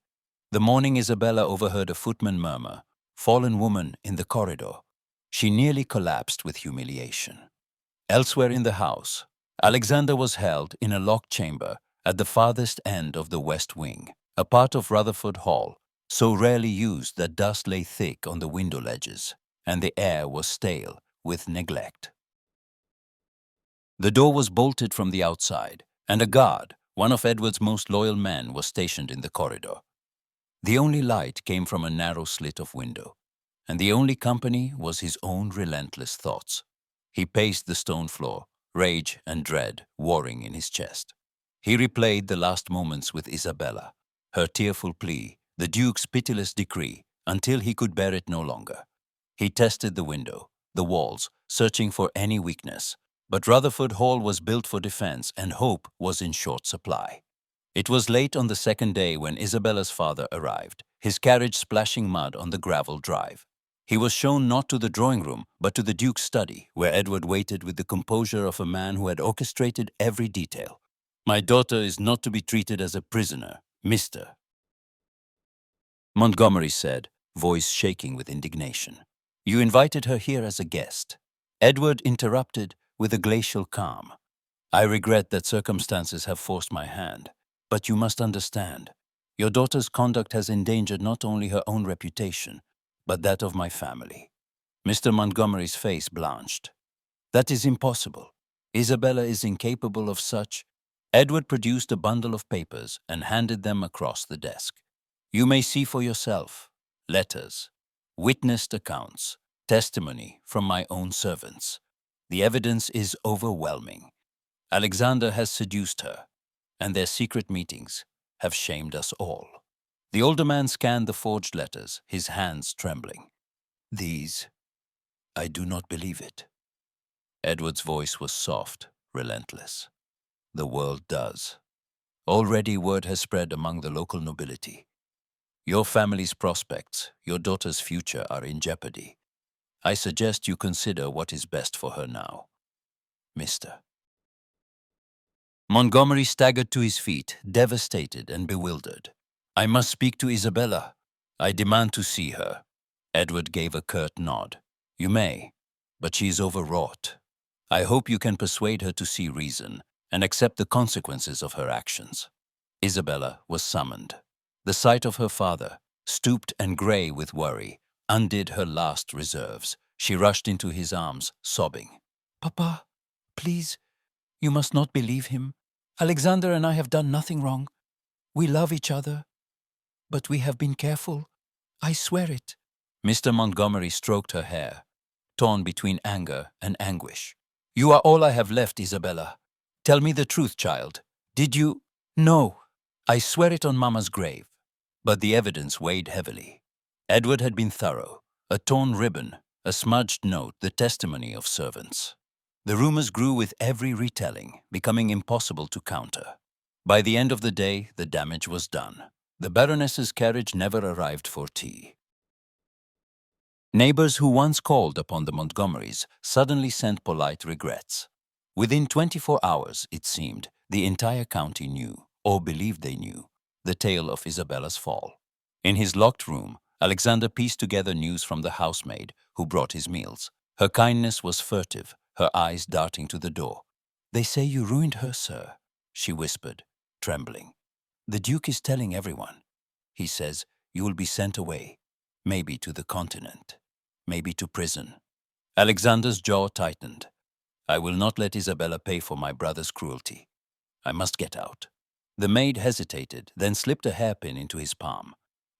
The morning Isabella overheard a footman murmur, "Fallen woman in the corridor." She nearly collapsed with humiliation. Elsewhere in the house, Alexander was held in a locked chamber at the farthest end of the west wing, a part of Rutherford Hall, so rarely used that dust lay thick on the window ledges, and the air was stale with neglect. The door was bolted from the outside, and a guard, One of Edward's most loyal men was stationed in the corridor. The only light came from a narrow slit of window, and the only company was his own relentless thoughts. He paced the stone floor, rage and dread warring in his chest. He replayed the last moments with Isabella, her tearful plea, the Duke's pitiless decree, until he could bear it no longer. He tested the window, the walls, searching for any weakness. But Rutherford Hall was built for defense, and hope was in short supply. It was late on the second day when Isabella's father arrived, his carriage splashing mud on the gravel drive. He was shown not to the drawing room, but to the Duke's study, where Edward waited with the composure of a man who had orchestrated every detail. "My daughter is not to be treated as a prisoner, Mr. Montgomery said, voice shaking with indignation. "You invited her here as a guest." Edward interrupted with a glacial calm. "I regret that circumstances have forced my hand, but you must understand. Your daughter's conduct has endangered not only her own reputation, but that of my family." Mr. Montgomery's face blanched. "That is impossible. Isabella is incapable of such." Edward produced a bundle of papers and handed them across the desk. "You may see for yourself. Letters, witnessed accounts, testimony from my own servants. The evidence is overwhelming. Alexander has seduced her, and their secret meetings have shamed us all." The older man scanned the forged letters, his hands trembling. "These, I do not believe it." Edward's voice was soft, relentless. "The world does. Already word has spread among the local nobility. Your family's prospects, your daughter's future are in jeopardy. I suggest you consider what is best for her now, Mr. Montgomery staggered to his feet, devastated and bewildered. "I must speak to Isabella. I demand to see her." Edward gave a curt nod. "You may, but she is overwrought. I hope you can persuade her to see reason and accept the consequences of her actions." Isabella was summoned. The sight of her father, stooped and grey with worry, undid her last reserves. She rushed into his arms, sobbing. "Papa, please, you must not believe him. Alexander and I have done nothing wrong. We love each other, but we have been careful. I swear it." Mr. Montgomery stroked her hair, torn between anger and anguish. "You are all I have left, Isabella. Tell me the truth, child. Did you—" "No, I swear it on Mama's grave." But the evidence weighed heavily. Edward had been thorough. A torn ribbon, a smudged note, the testimony of servants. The rumors grew with every retelling, becoming impossible to counter. By the end of the day, the damage was done. The Baroness's carriage never arrived for tea. Neighbors who once called upon the Montgomerys suddenly sent polite regrets. Within 24 hours, it seemed, the entire county knew, or believed they knew, the tale of Isabella's fall. In his locked room, Alexander pieced together news from the housemaid who brought his meals. Her kindness was furtive, her eyes darting to the door. "They say you ruined her, sir," she whispered, trembling. "The Duke is telling everyone. He says you will be sent away, maybe to the continent, maybe to prison." Alexander's jaw tightened. "I will not let Isabella pay for my brother's cruelty. I must get out." The maid hesitated, then slipped a hairpin into his palm.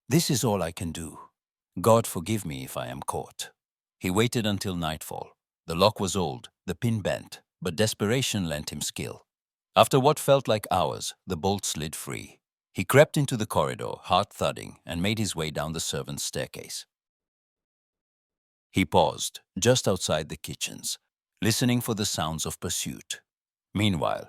"This is all I can do. God forgive me if I am caught." He waited until nightfall. The lock was old, the pin bent, but desperation lent him skill. After what felt like hours, the bolt slid free. He crept into the corridor, heart thudding, and made his way down the servants' staircase. He paused, just outside the kitchens, listening for the sounds of pursuit. Meanwhile,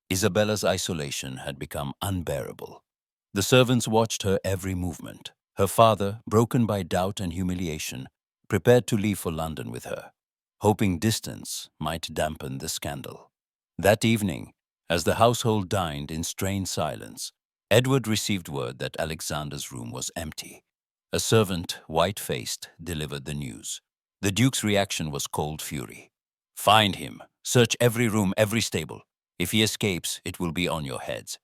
Isabella's isolation had become unbearable. The servants watched her every movement. Her father, broken by doubt and humiliation, prepared to leave for London with her, hoping distance might dampen the scandal. That evening, as the household dined in strained silence, Edward received word that Alexander's room was empty. A servant, white-faced, delivered the news. The Duke's reaction was cold fury. "Find him. Search every room, every stable. If he escapes, it will be on your heads."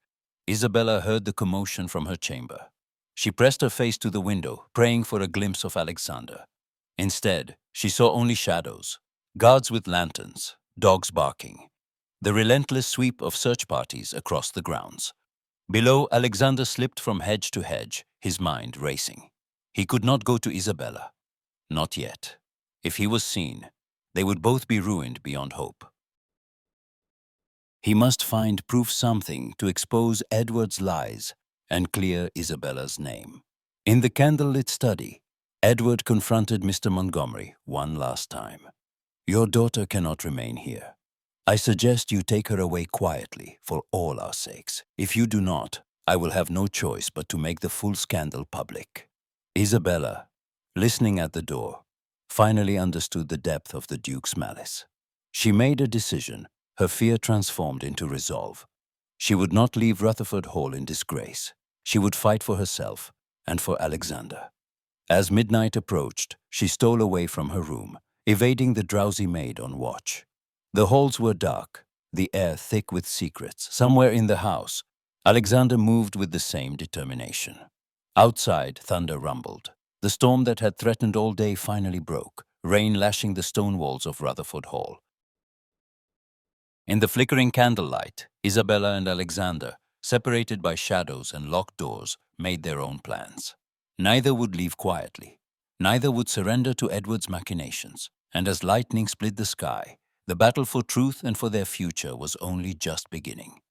Isabella heard the commotion from her chamber. She pressed her face to the window, praying for a glimpse of Alexander. Instead, she saw only shadows, guards with lanterns, dogs barking. the relentless sweep of search parties across the grounds. Below, Alexander slipped from hedge to hedge, his mind racing. He could not go to Isabella. Not yet. If he was seen, they would both be ruined beyond hope. He must find proof something to expose Edward's lies and clear Isabella's name. In the candlelit study, Edward confronted Mr. Montgomery one last time. "Your daughter cannot remain here. I suggest you take her away quietly for all our sakes. If you do not, I will have no choice but to make the full scandal public." Isabella, listening at the door, finally understood the depth of the Duke's malice. She made a decision, her fear transformed into resolve. She would not leave Rutherford Hall in disgrace. She would fight for herself and for Alexander. As midnight approached, she stole away from her room, evading the drowsy maid on watch. The halls were dark, the air thick with secrets. Somewhere in the house, Alexander moved with the same determination. Outside, thunder rumbled. The storm that had threatened all day finally broke, rain lashing the stone walls of Rutherford Hall. In the flickering candlelight, Isabella and Alexander, separated by shadows and locked doors, made their own plans. Neither would leave quietly. Neither would surrender to Edward's machinations. And as lightning split the sky, the battle for truth and for their future was only just beginning.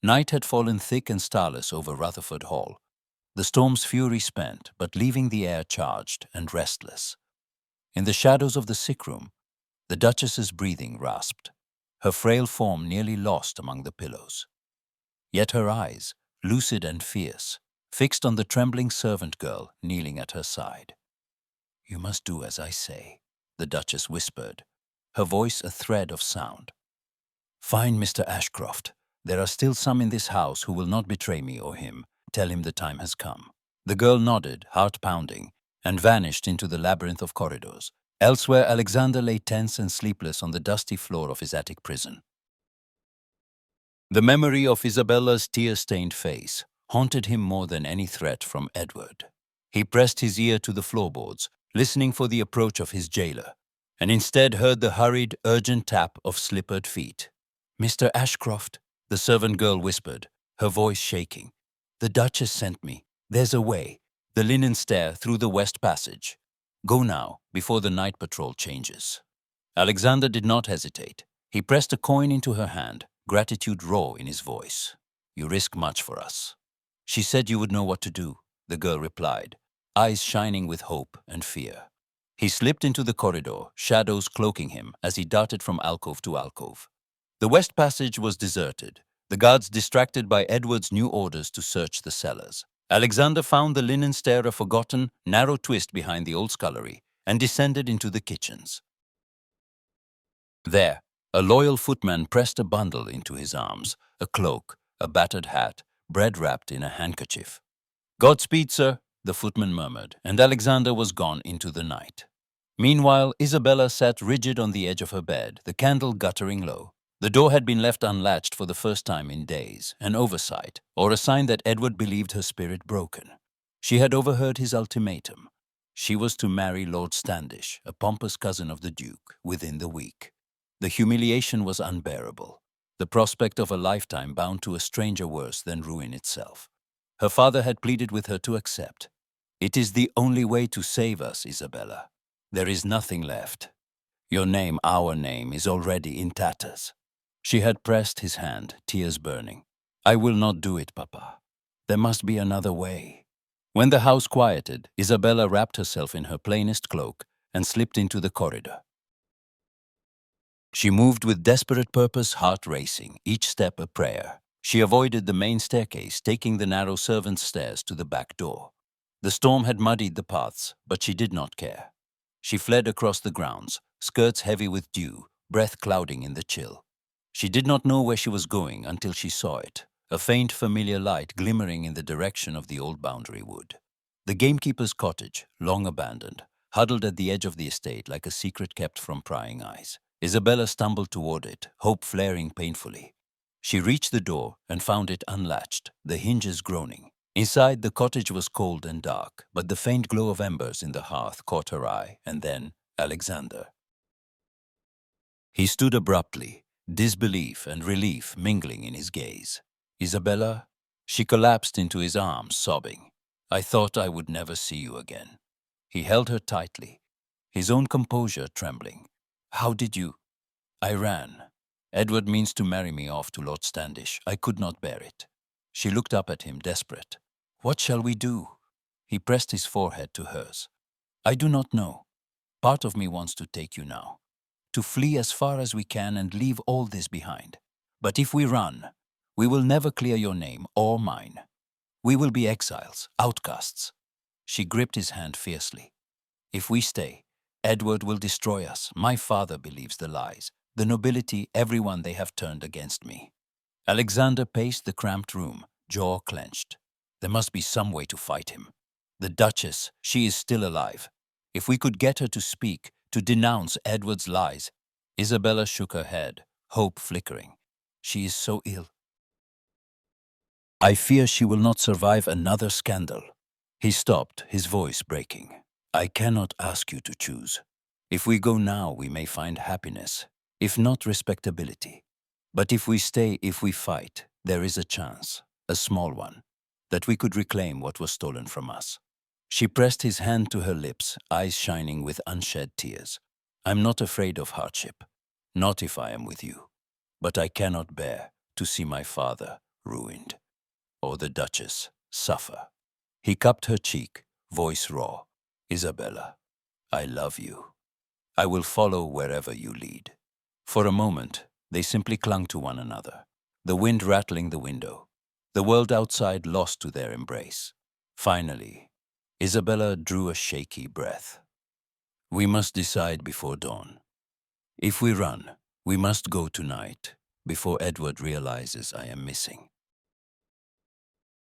Night had fallen thick and starless over Rutherford Hall, the storm's fury spent, but leaving the air charged and restless. In the shadows of the sick room, the Duchess's breathing rasped, her frail form nearly lost among the pillows. Yet her eyes, lucid and fierce, fixed on the trembling servant girl kneeling at her side. "You must do as I say," the Duchess whispered, her voice a thread of sound. "Find Mr. Ashcroft. There are still some in this house who will not betray me or him. Tell him the time has come." The girl nodded, heart pounding, and vanished into the labyrinth of corridors. Elsewhere, Alexander lay tense and sleepless on the dusty floor of his attic prison. The memory of Isabella's tear-stained face haunted him more than any threat from Edward. He pressed his ear to the floorboards, listening for the approach of his jailer, and instead heard the hurried, urgent tap of slippered feet. "Mr. Ashcroft," the servant girl whispered, her voice shaking. "The Duchess sent me. There's a way, the linen stair through the west passage. Go now, before the night patrol changes." Alexander did not hesitate. He pressed a coin into her hand, gratitude raw in his voice. "You risk much for us." "She said you would know what to do," the girl replied, eyes shining with hope and fear. He slipped into the corridor, shadows cloaking him as he darted from alcove to alcove. The west passage was deserted, the guards distracted by Edward's new orders to search the cellars. Alexander found the linen stair a forgotten, narrow twist behind the old scullery and descended into the kitchens. There, a loyal footman pressed a bundle into his arms, a cloak, a battered hat, bread wrapped in a handkerchief. "Godspeed, sir," the footman murmured, and Alexander was gone into the night. Meanwhile, Isabella sat rigid on the edge of her bed, the candle guttering low. The door had been left unlatched for the first time in days, an oversight, or a sign that Edward believed her spirit broken. She had overheard his ultimatum. She was to marry Lord Standish, a pompous cousin of the Duke, within the week. The humiliation was unbearable, the prospect of a lifetime bound to a stranger worse than ruin itself. Her father had pleaded with her to accept. "It is the only way to save us, Isabella. There is nothing left. Your name, our name, is already in tatters." She had pressed his hand, tears burning. "I will not do it, Papa. There must be another way." When the house quieted, Isabella wrapped herself in her plainest cloak and slipped into the corridor. She moved with desperate purpose, heart racing, each step a prayer. She avoided the main staircase, taking the narrow servants' stairs to the back door. The storm had muddied the paths, but she did not care. She fled across the grounds, skirts heavy with dew, breath clouding in the chill. She did not know where she was going until she saw it, a faint familiar light glimmering in the direction of the old boundary wood. The gamekeeper's cottage, long abandoned, huddled at the edge of the estate like a secret kept from prying eyes. Isabella stumbled toward it, hope flaring painfully. She reached the door and found it unlatched, the hinges groaning. Inside, the cottage was cold and dark, but the faint glow of embers in the hearth caught her eye, and then Alexander. He stood abruptly, disbelief and relief mingling in his gaze. Isabella? She collapsed into his arms, sobbing. I thought I would never see you again. He held her tightly, his own composure trembling. How did you? I ran. Edward means to marry me off to Lord Standish. I could not bear it. She looked up at him, desperate. What shall we do? He pressed his forehead to hers. I do not know. Part of me wants to take you now, to flee as far as we can and leave all this behind. But if we run, we will never clear your name or mine. We will be exiles, outcasts. She gripped his hand fiercely. If we stay, Edward will destroy us. My father believes the lies, the nobility, everyone they have turned against me. Alexander paced the cramped room, jaw clenched. There must be some way to fight him. The Duchess, she is still alive. If we could get her to speak, to denounce Edward's lies. Isabella shook her head, hope flickering. She is so ill. I fear she will not survive another scandal. He stopped, his voice breaking. I cannot ask you to choose. If we go now, we may find happiness, if not respectability. But if we stay, if we fight, there is a chance, a small one, that we could reclaim what was stolen from us. She pressed his hand to her lips, eyes shining with unshed tears. I'm not afraid of hardship, not if I am with you. But I cannot bear to see my father ruined, or the Duchess suffer. He cupped her cheek, voice raw. Isabella, I love you. I will follow wherever you lead. For a moment, they simply clung to one another, the wind rattling the window, the world outside lost to their embrace. Finally, Isabella drew a shaky breath. We must decide before dawn. If we run, we must go tonight, before Edward realizes I am missing.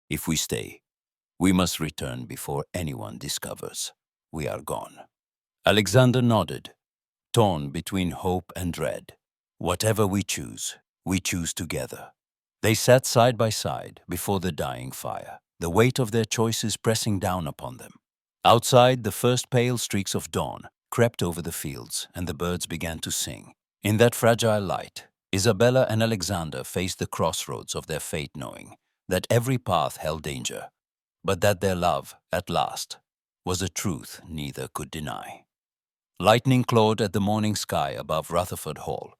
If we stay, we must return before anyone discovers we are gone. Alexander nodded, torn between hope and dread. Whatever we choose together. They sat side by side before the dying fire, the weight of their choices pressing down upon them. Outside, the first pale streaks of dawn crept over the fields, and the birds began to sing. In that fragile light, Isabella and Alexander faced the crossroads of their fate, knowing that every path held danger, but that their love, at last, was a truth neither could deny. Lightning clawed at the morning sky above Rutherford Hall,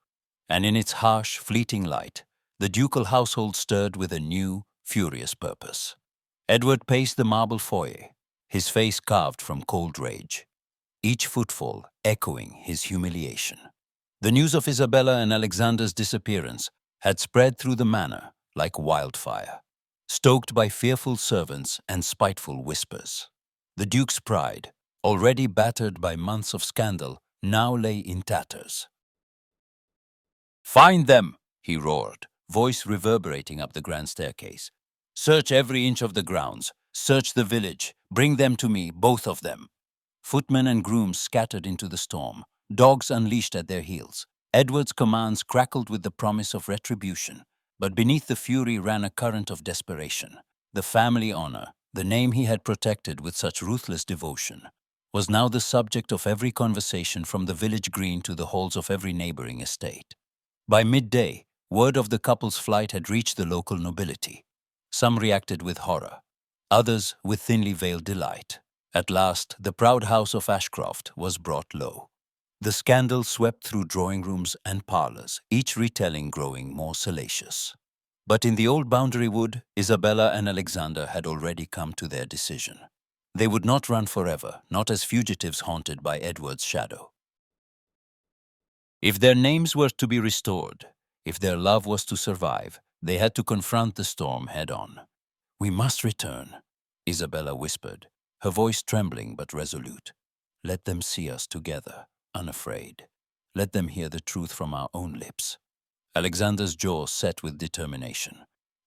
and in its harsh, fleeting light, the ducal household stirred with a new, furious purpose. Edward paced the marble foyer, his face carved from cold rage, each footfall echoing his humiliation. The news of Isabella and Alexander's disappearance had spread through the manor like wildfire, stoked by fearful servants and spiteful whispers. The Duke's pride, already battered by months of scandal, now lay in tatters. Find them, he roared, voice reverberating up the grand staircase. Search every inch of the grounds, search the village, bring them to me, both of them. Footmen and grooms scattered into the storm, dogs unleashed at their heels. Edward's commands crackled with the promise of retribution, but beneath the fury ran a current of desperation. The family honor, the name he had protected with such ruthless devotion, was now the subject of every conversation from the village green to the halls of every neighboring estate. By midday, word of the couple's flight had reached the local nobility. Some reacted with horror, others with thinly veiled delight. At last, the proud house of Ashcroft was brought low. The scandal swept through drawing rooms and parlors, each retelling growing more salacious. But in the old Boundary Wood, Isabella and Alexander had already come to their decision. They would not run forever, not as fugitives haunted by Edward's shadow. If their names were to be restored, if their love was to survive, they had to confront the storm head-on. We must return, Isabella whispered, her voice trembling but resolute. Let them see us together, unafraid. Let them hear the truth from our own lips. Alexander's jaw set with determination.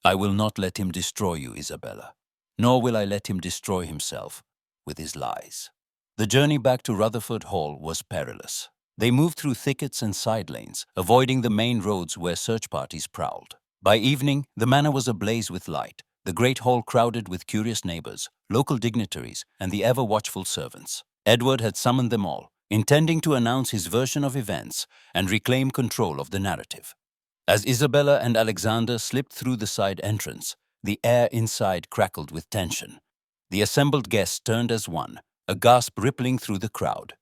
I will not let him destroy you, Isabella, nor will I let him destroy himself with his lies. The journey back to Rutherford Hall was perilous. They moved through thickets and side lanes, avoiding the main roads where search parties prowled. By evening, the manor was ablaze with light, the great hall crowded with curious neighbors, local dignitaries, and the ever-watchful servants. Edward had summoned them all, intending to announce his version of events and reclaim control of the narrative. As Isabella and Alexander slipped through the side entrance, the air inside crackled with tension. The assembled guests turned as one, a gasp rippling through the crowd.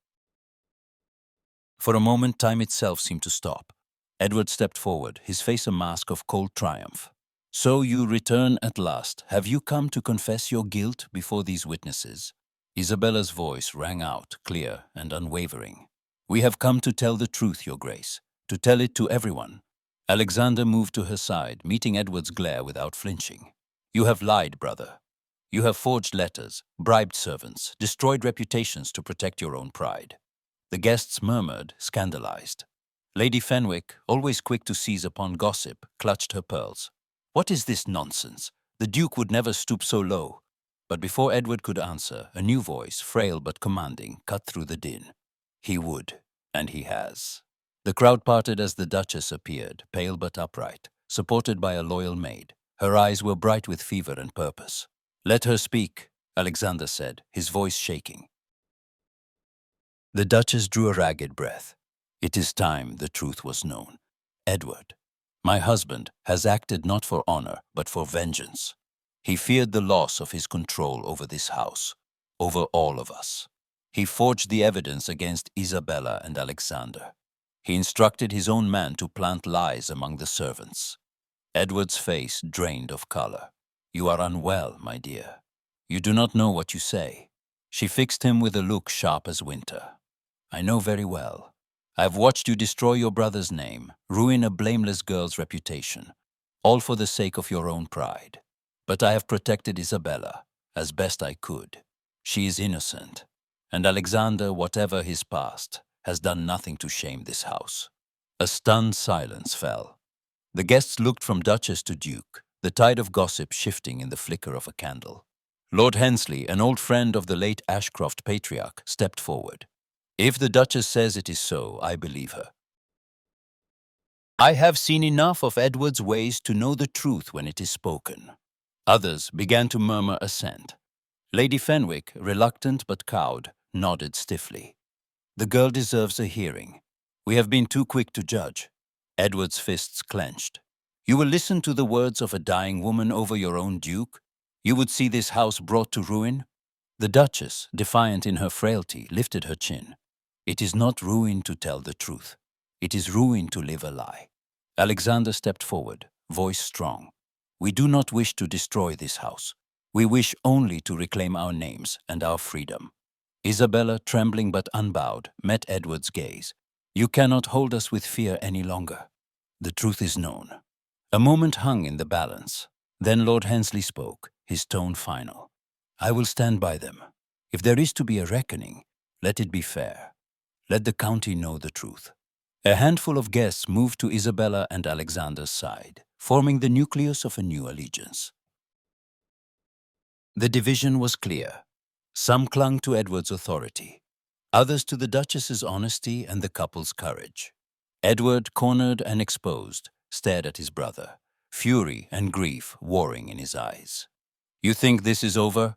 For a moment, time itself seemed to stop. Edward stepped forward, his face a mask of cold triumph. "So you return at last. Have you come to confess your guilt before these witnesses?" Isabella's voice rang out, clear and unwavering. "We have come to tell the truth, Your Grace, to tell it to everyone." Alexander moved to her side, meeting Edward's glare without flinching. "You have lied, brother. You have forged letters, bribed servants, destroyed reputations to protect your own pride." The guests murmured, scandalized. Lady Fenwick, always quick to seize upon gossip, clutched her pearls. "What is this nonsense? The Duke would never stoop so low." But before Edward could answer, a new voice, frail but commanding, cut through the din. "He would, and he has." The crowd parted as the Duchess appeared, pale but upright, supported by a loyal maid. Her eyes were bright with fever and purpose. "Let her speak," Alexander said, his voice shaking. The Duchess drew a ragged breath. "It is time the truth was known. Edward, my husband, has acted not for honor, but for vengeance. He feared the loss of his control over this house, over all of us. He forged the evidence against Isabella and Alexander. He instructed his own man to plant lies among the servants." Edward's face drained of color. "You are unwell, my dear. You do not know what you say." She fixed him with a look sharp as winter. "I know very well. I have watched you destroy your brother's name, ruin a blameless girl's reputation, all for the sake of your own pride. But I have protected Isabella, as best I could. She is innocent. And Alexander, whatever his past, has done nothing to shame this house." A stunned silence fell. The guests looked from Duchess to Duke, the tide of gossip shifting in the flicker of a candle. Lord Hensley, an old friend of the late Ashcroft patriarch, stepped forward. "If the Duchess says it is so, I believe her. I have seen enough of Edward's ways to know the truth when it is spoken." Others began to murmur assent. Lady Fenwick, reluctant but cowed, nodded stiffly. "The girl deserves a hearing. We have been too quick to judge." Edward's fists clenched. "You will listen to the words of a dying woman over your own Duke? You would see this house brought to ruin?" The Duchess, defiant in her frailty, lifted her chin. "It is not ruin to tell the truth. It is ruin to live a lie." Alexander stepped forward, voice strong. "We do not wish to destroy this house. We wish only to reclaim our names and our freedom." Isabella, trembling but unbowed, met Edward's gaze. "You cannot hold us with fear any longer. The truth is known." A moment hung in the balance. Then Lord Hensley spoke, his tone final. "I will stand by them. If there is to be a reckoning, let it be fair. Let the county know the truth." A handful of guests moved to Isabella and Alexander's side, forming the nucleus of a new allegiance. The division was clear. Some clung to Edward's authority, others to the Duchess's honesty and the couple's courage. Edward, cornered and exposed, stared at his brother, fury and grief warring in his eyes. "You think this is over?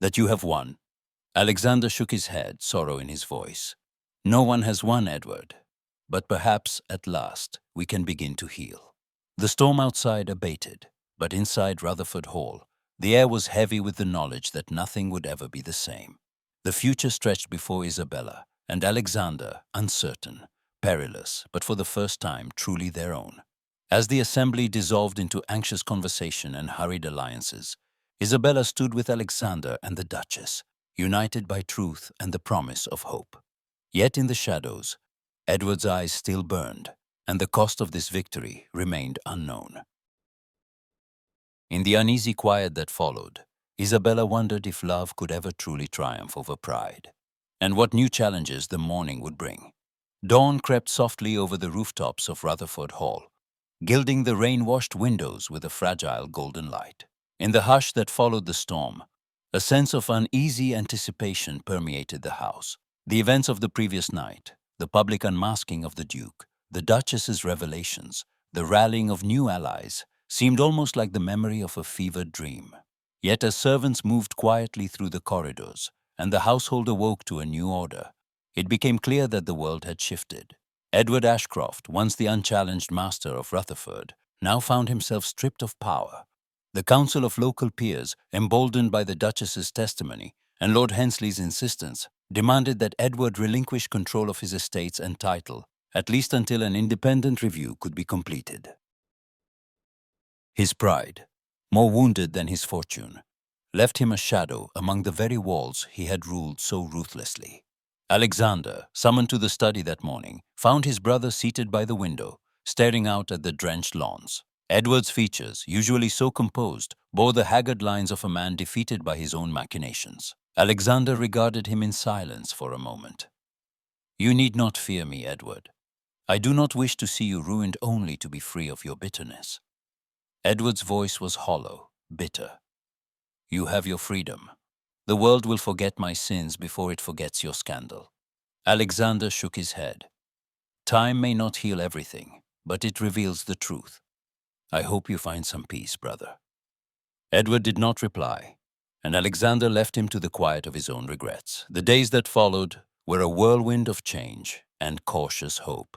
That you have won?" Alexander shook his head, sorrow in his voice. "No one has won, Edward. But perhaps, at last, we can begin to heal." The storm outside abated, but inside Rutherford Hall, the air was heavy with the knowledge that nothing would ever be the same. The future stretched before Isabella, and Alexander, uncertain, perilous, but for the first time truly their own. As the assembly dissolved into anxious conversation and hurried alliances, Isabella stood with Alexander and the Duchess, united by truth and the promise of hope. Yet in the shadows, Edward's eyes still burned, and the cost of this victory remained unknown. In the uneasy quiet that followed, Isabella wondered if love could ever truly triumph over pride, and what new challenges the morning would bring. Dawn crept softly over the rooftops of Rutherford Hall, gilding the rain-washed windows with a fragile golden light. In the hush that followed the storm, a sense of uneasy anticipation permeated the house. The events of the previous night, the public unmasking of the Duke, the Duchess's revelations, the rallying of new allies, seemed almost like the memory of a fevered dream. Yet as servants moved quietly through the corridors and the household awoke to a new order, it became clear that the world had shifted. Edward Ashcroft, once the unchallenged master of Rutherford, now found himself stripped of power. The Council of Local Peers, emboldened by the Duchess's testimony and Lord Hensley's insistence, demanded that Edward relinquish control of his estates and title, at least until an independent review could be completed. His pride, more wounded than his fortune, left him a shadow among the very walls he had ruled so ruthlessly. Alexander, summoned to the study that morning, found his brother seated by the window, staring out at the drenched lawns. Edward's features, usually so composed, bore the haggard lines of a man defeated by his own machinations. Alexander regarded him in silence for a moment. "You need not fear me, Edward. I do not wish to see you ruined only to be free of your bitterness." Edward's voice was hollow, bitter. "You have your freedom. The world will forget my sins before it forgets your scandal." Alexander shook his head. "Time may not heal everything, but it reveals the truth. I hope you find some peace, brother." Edward did not reply, and Alexander left him to the quiet of his own regrets. The days that followed were a whirlwind of change and cautious hope.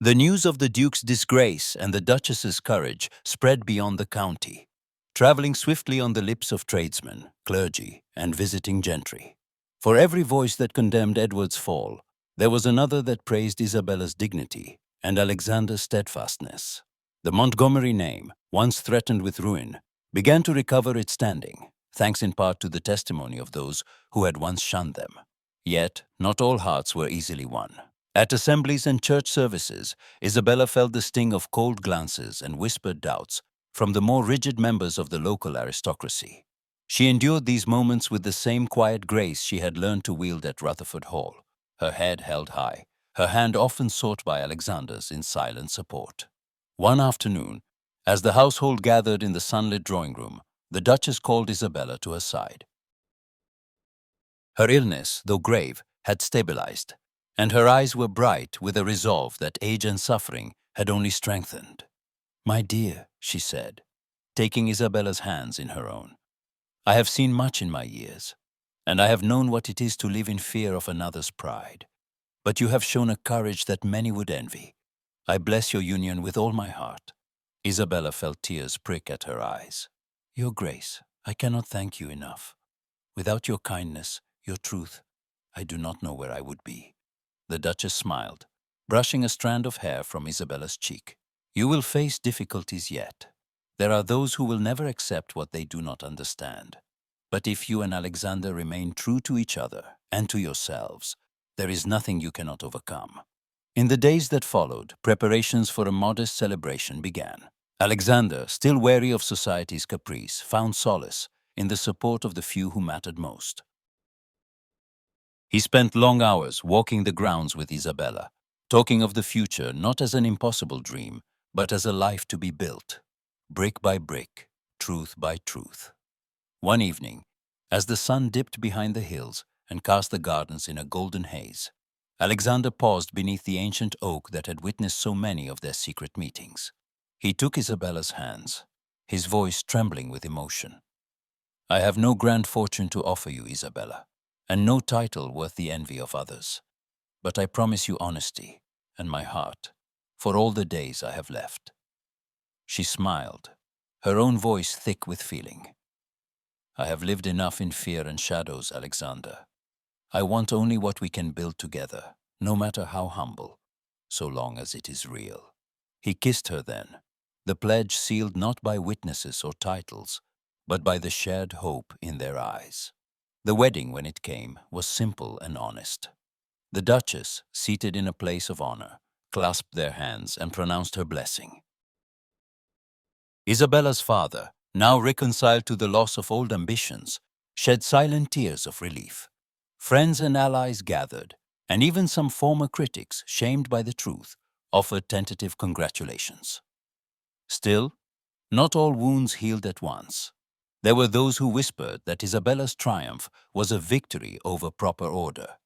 The news of the Duke's disgrace and the Duchess's courage spread beyond the county, traveling swiftly on the lips of tradesmen, clergy, and visiting gentry. For every voice that condemned Edward's fall, there was another that praised Isabella's dignity and Alexander's steadfastness. The Montgomery name, once threatened with ruin, began to recover its standing, thanks in part to the testimony of those who had once shunned them. Yet, not all hearts were easily won. At assemblies and church services, Isabella felt the sting of cold glances and whispered doubts from the more rigid members of the local aristocracy. She endured these moments with the same quiet grace she had learned to wield at Rutherford Hall, her head held high, her hand often sought by Alexander's in silent support. One afternoon, as the household gathered in the sunlit drawing room, the Duchess called Isabella to her side. Her illness, though grave, had stabilized, and her eyes were bright with a resolve that age and suffering had only strengthened. "My dear," she said, taking Isabella's hands in her own, "I have seen much in my years, and I have known what it is to live in fear of another's pride. But you have shown a courage that many would envy. I bless your union with all my heart." Isabella felt tears prick at her eyes. "Your Grace, I cannot thank you enough. Without your kindness, your truth, I do not know where I would be." The Duchess smiled, brushing a strand of hair from Isabella's cheek. "You will face difficulties yet. There are those who will never accept what they do not understand. But if you and Alexander remain true to each other and to yourselves, there is nothing you cannot overcome." In the days that followed, preparations for a modest celebration began. Alexander, still wary of society's caprice, found solace in the support of the few who mattered most. He spent long hours walking the grounds with Isabella, talking of the future not as an impossible dream, but as a life to be built, brick by brick, truth by truth. One evening, as the sun dipped behind the hills and cast the gardens in a golden haze, Alexander paused beneath the ancient oak that had witnessed so many of their secret meetings. He took Isabella's hands, his voice trembling with emotion. "I have no grand fortune to offer you, Isabella, and no title worth the envy of others. But I promise you honesty and my heart for all the days I have left." She smiled, her own voice thick with feeling. "I have lived enough in fear and shadows, Alexander. I want only what we can build together, no matter how humble, so long as it is real." He kissed her then, the pledge sealed not by witnesses or titles, but by the shared hope in their eyes. The wedding, when it came, was simple and honest. The Duchess, seated in a place of honor, clasped their hands and pronounced her blessing. Isabella's father, now reconciled to the loss of old ambitions, shed silent tears of relief. Friends and allies gathered, and even some former critics, shamed by the truth, offered tentative congratulations. Still, not all wounds healed at once. There were those who whispered that Isabella's triumph was a victory over proper order,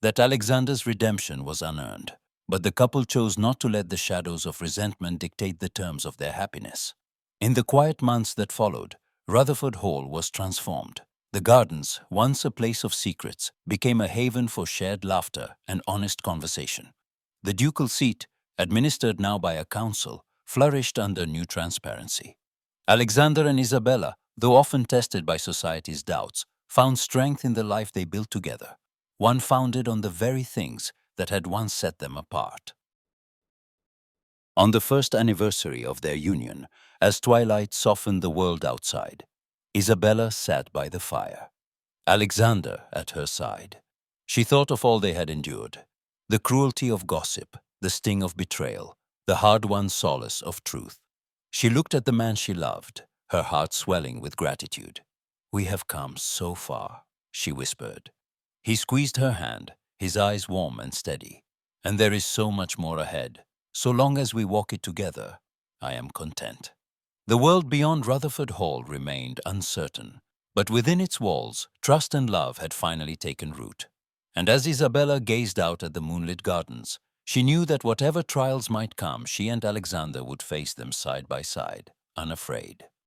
that Alexander's redemption was unearned, but the couple chose not to let the shadows of resentment dictate the terms of their happiness. In the quiet months that followed, Rutherford Hall was transformed. The gardens, once a place of secrets, became a haven for shared laughter and honest conversation. The ducal seat, administered now by a council, flourished under new transparency. Alexander and Isabella, though often tested by society's doubts, found strength in the life they built together, one founded on the very things that had once set them apart. On the first anniversary of their union, as twilight softened the world outside, Isabella sat by the fire, Alexander at her side. She thought of all they had endured, the cruelty of gossip, the sting of betrayal, the hard-won solace of truth. She looked at the man she loved, her heart swelling with gratitude. "We have come so far," she whispered. He squeezed her hand, his eyes warm and steady. "And there is so much more ahead. So long as we walk it together, I am content." The world beyond Rutherford Hall remained uncertain, but within its walls, trust and love had finally taken root. And as Isabella gazed out at the moonlit gardens, she knew that whatever trials might come, she and Alexander would face them side by side, unafraid.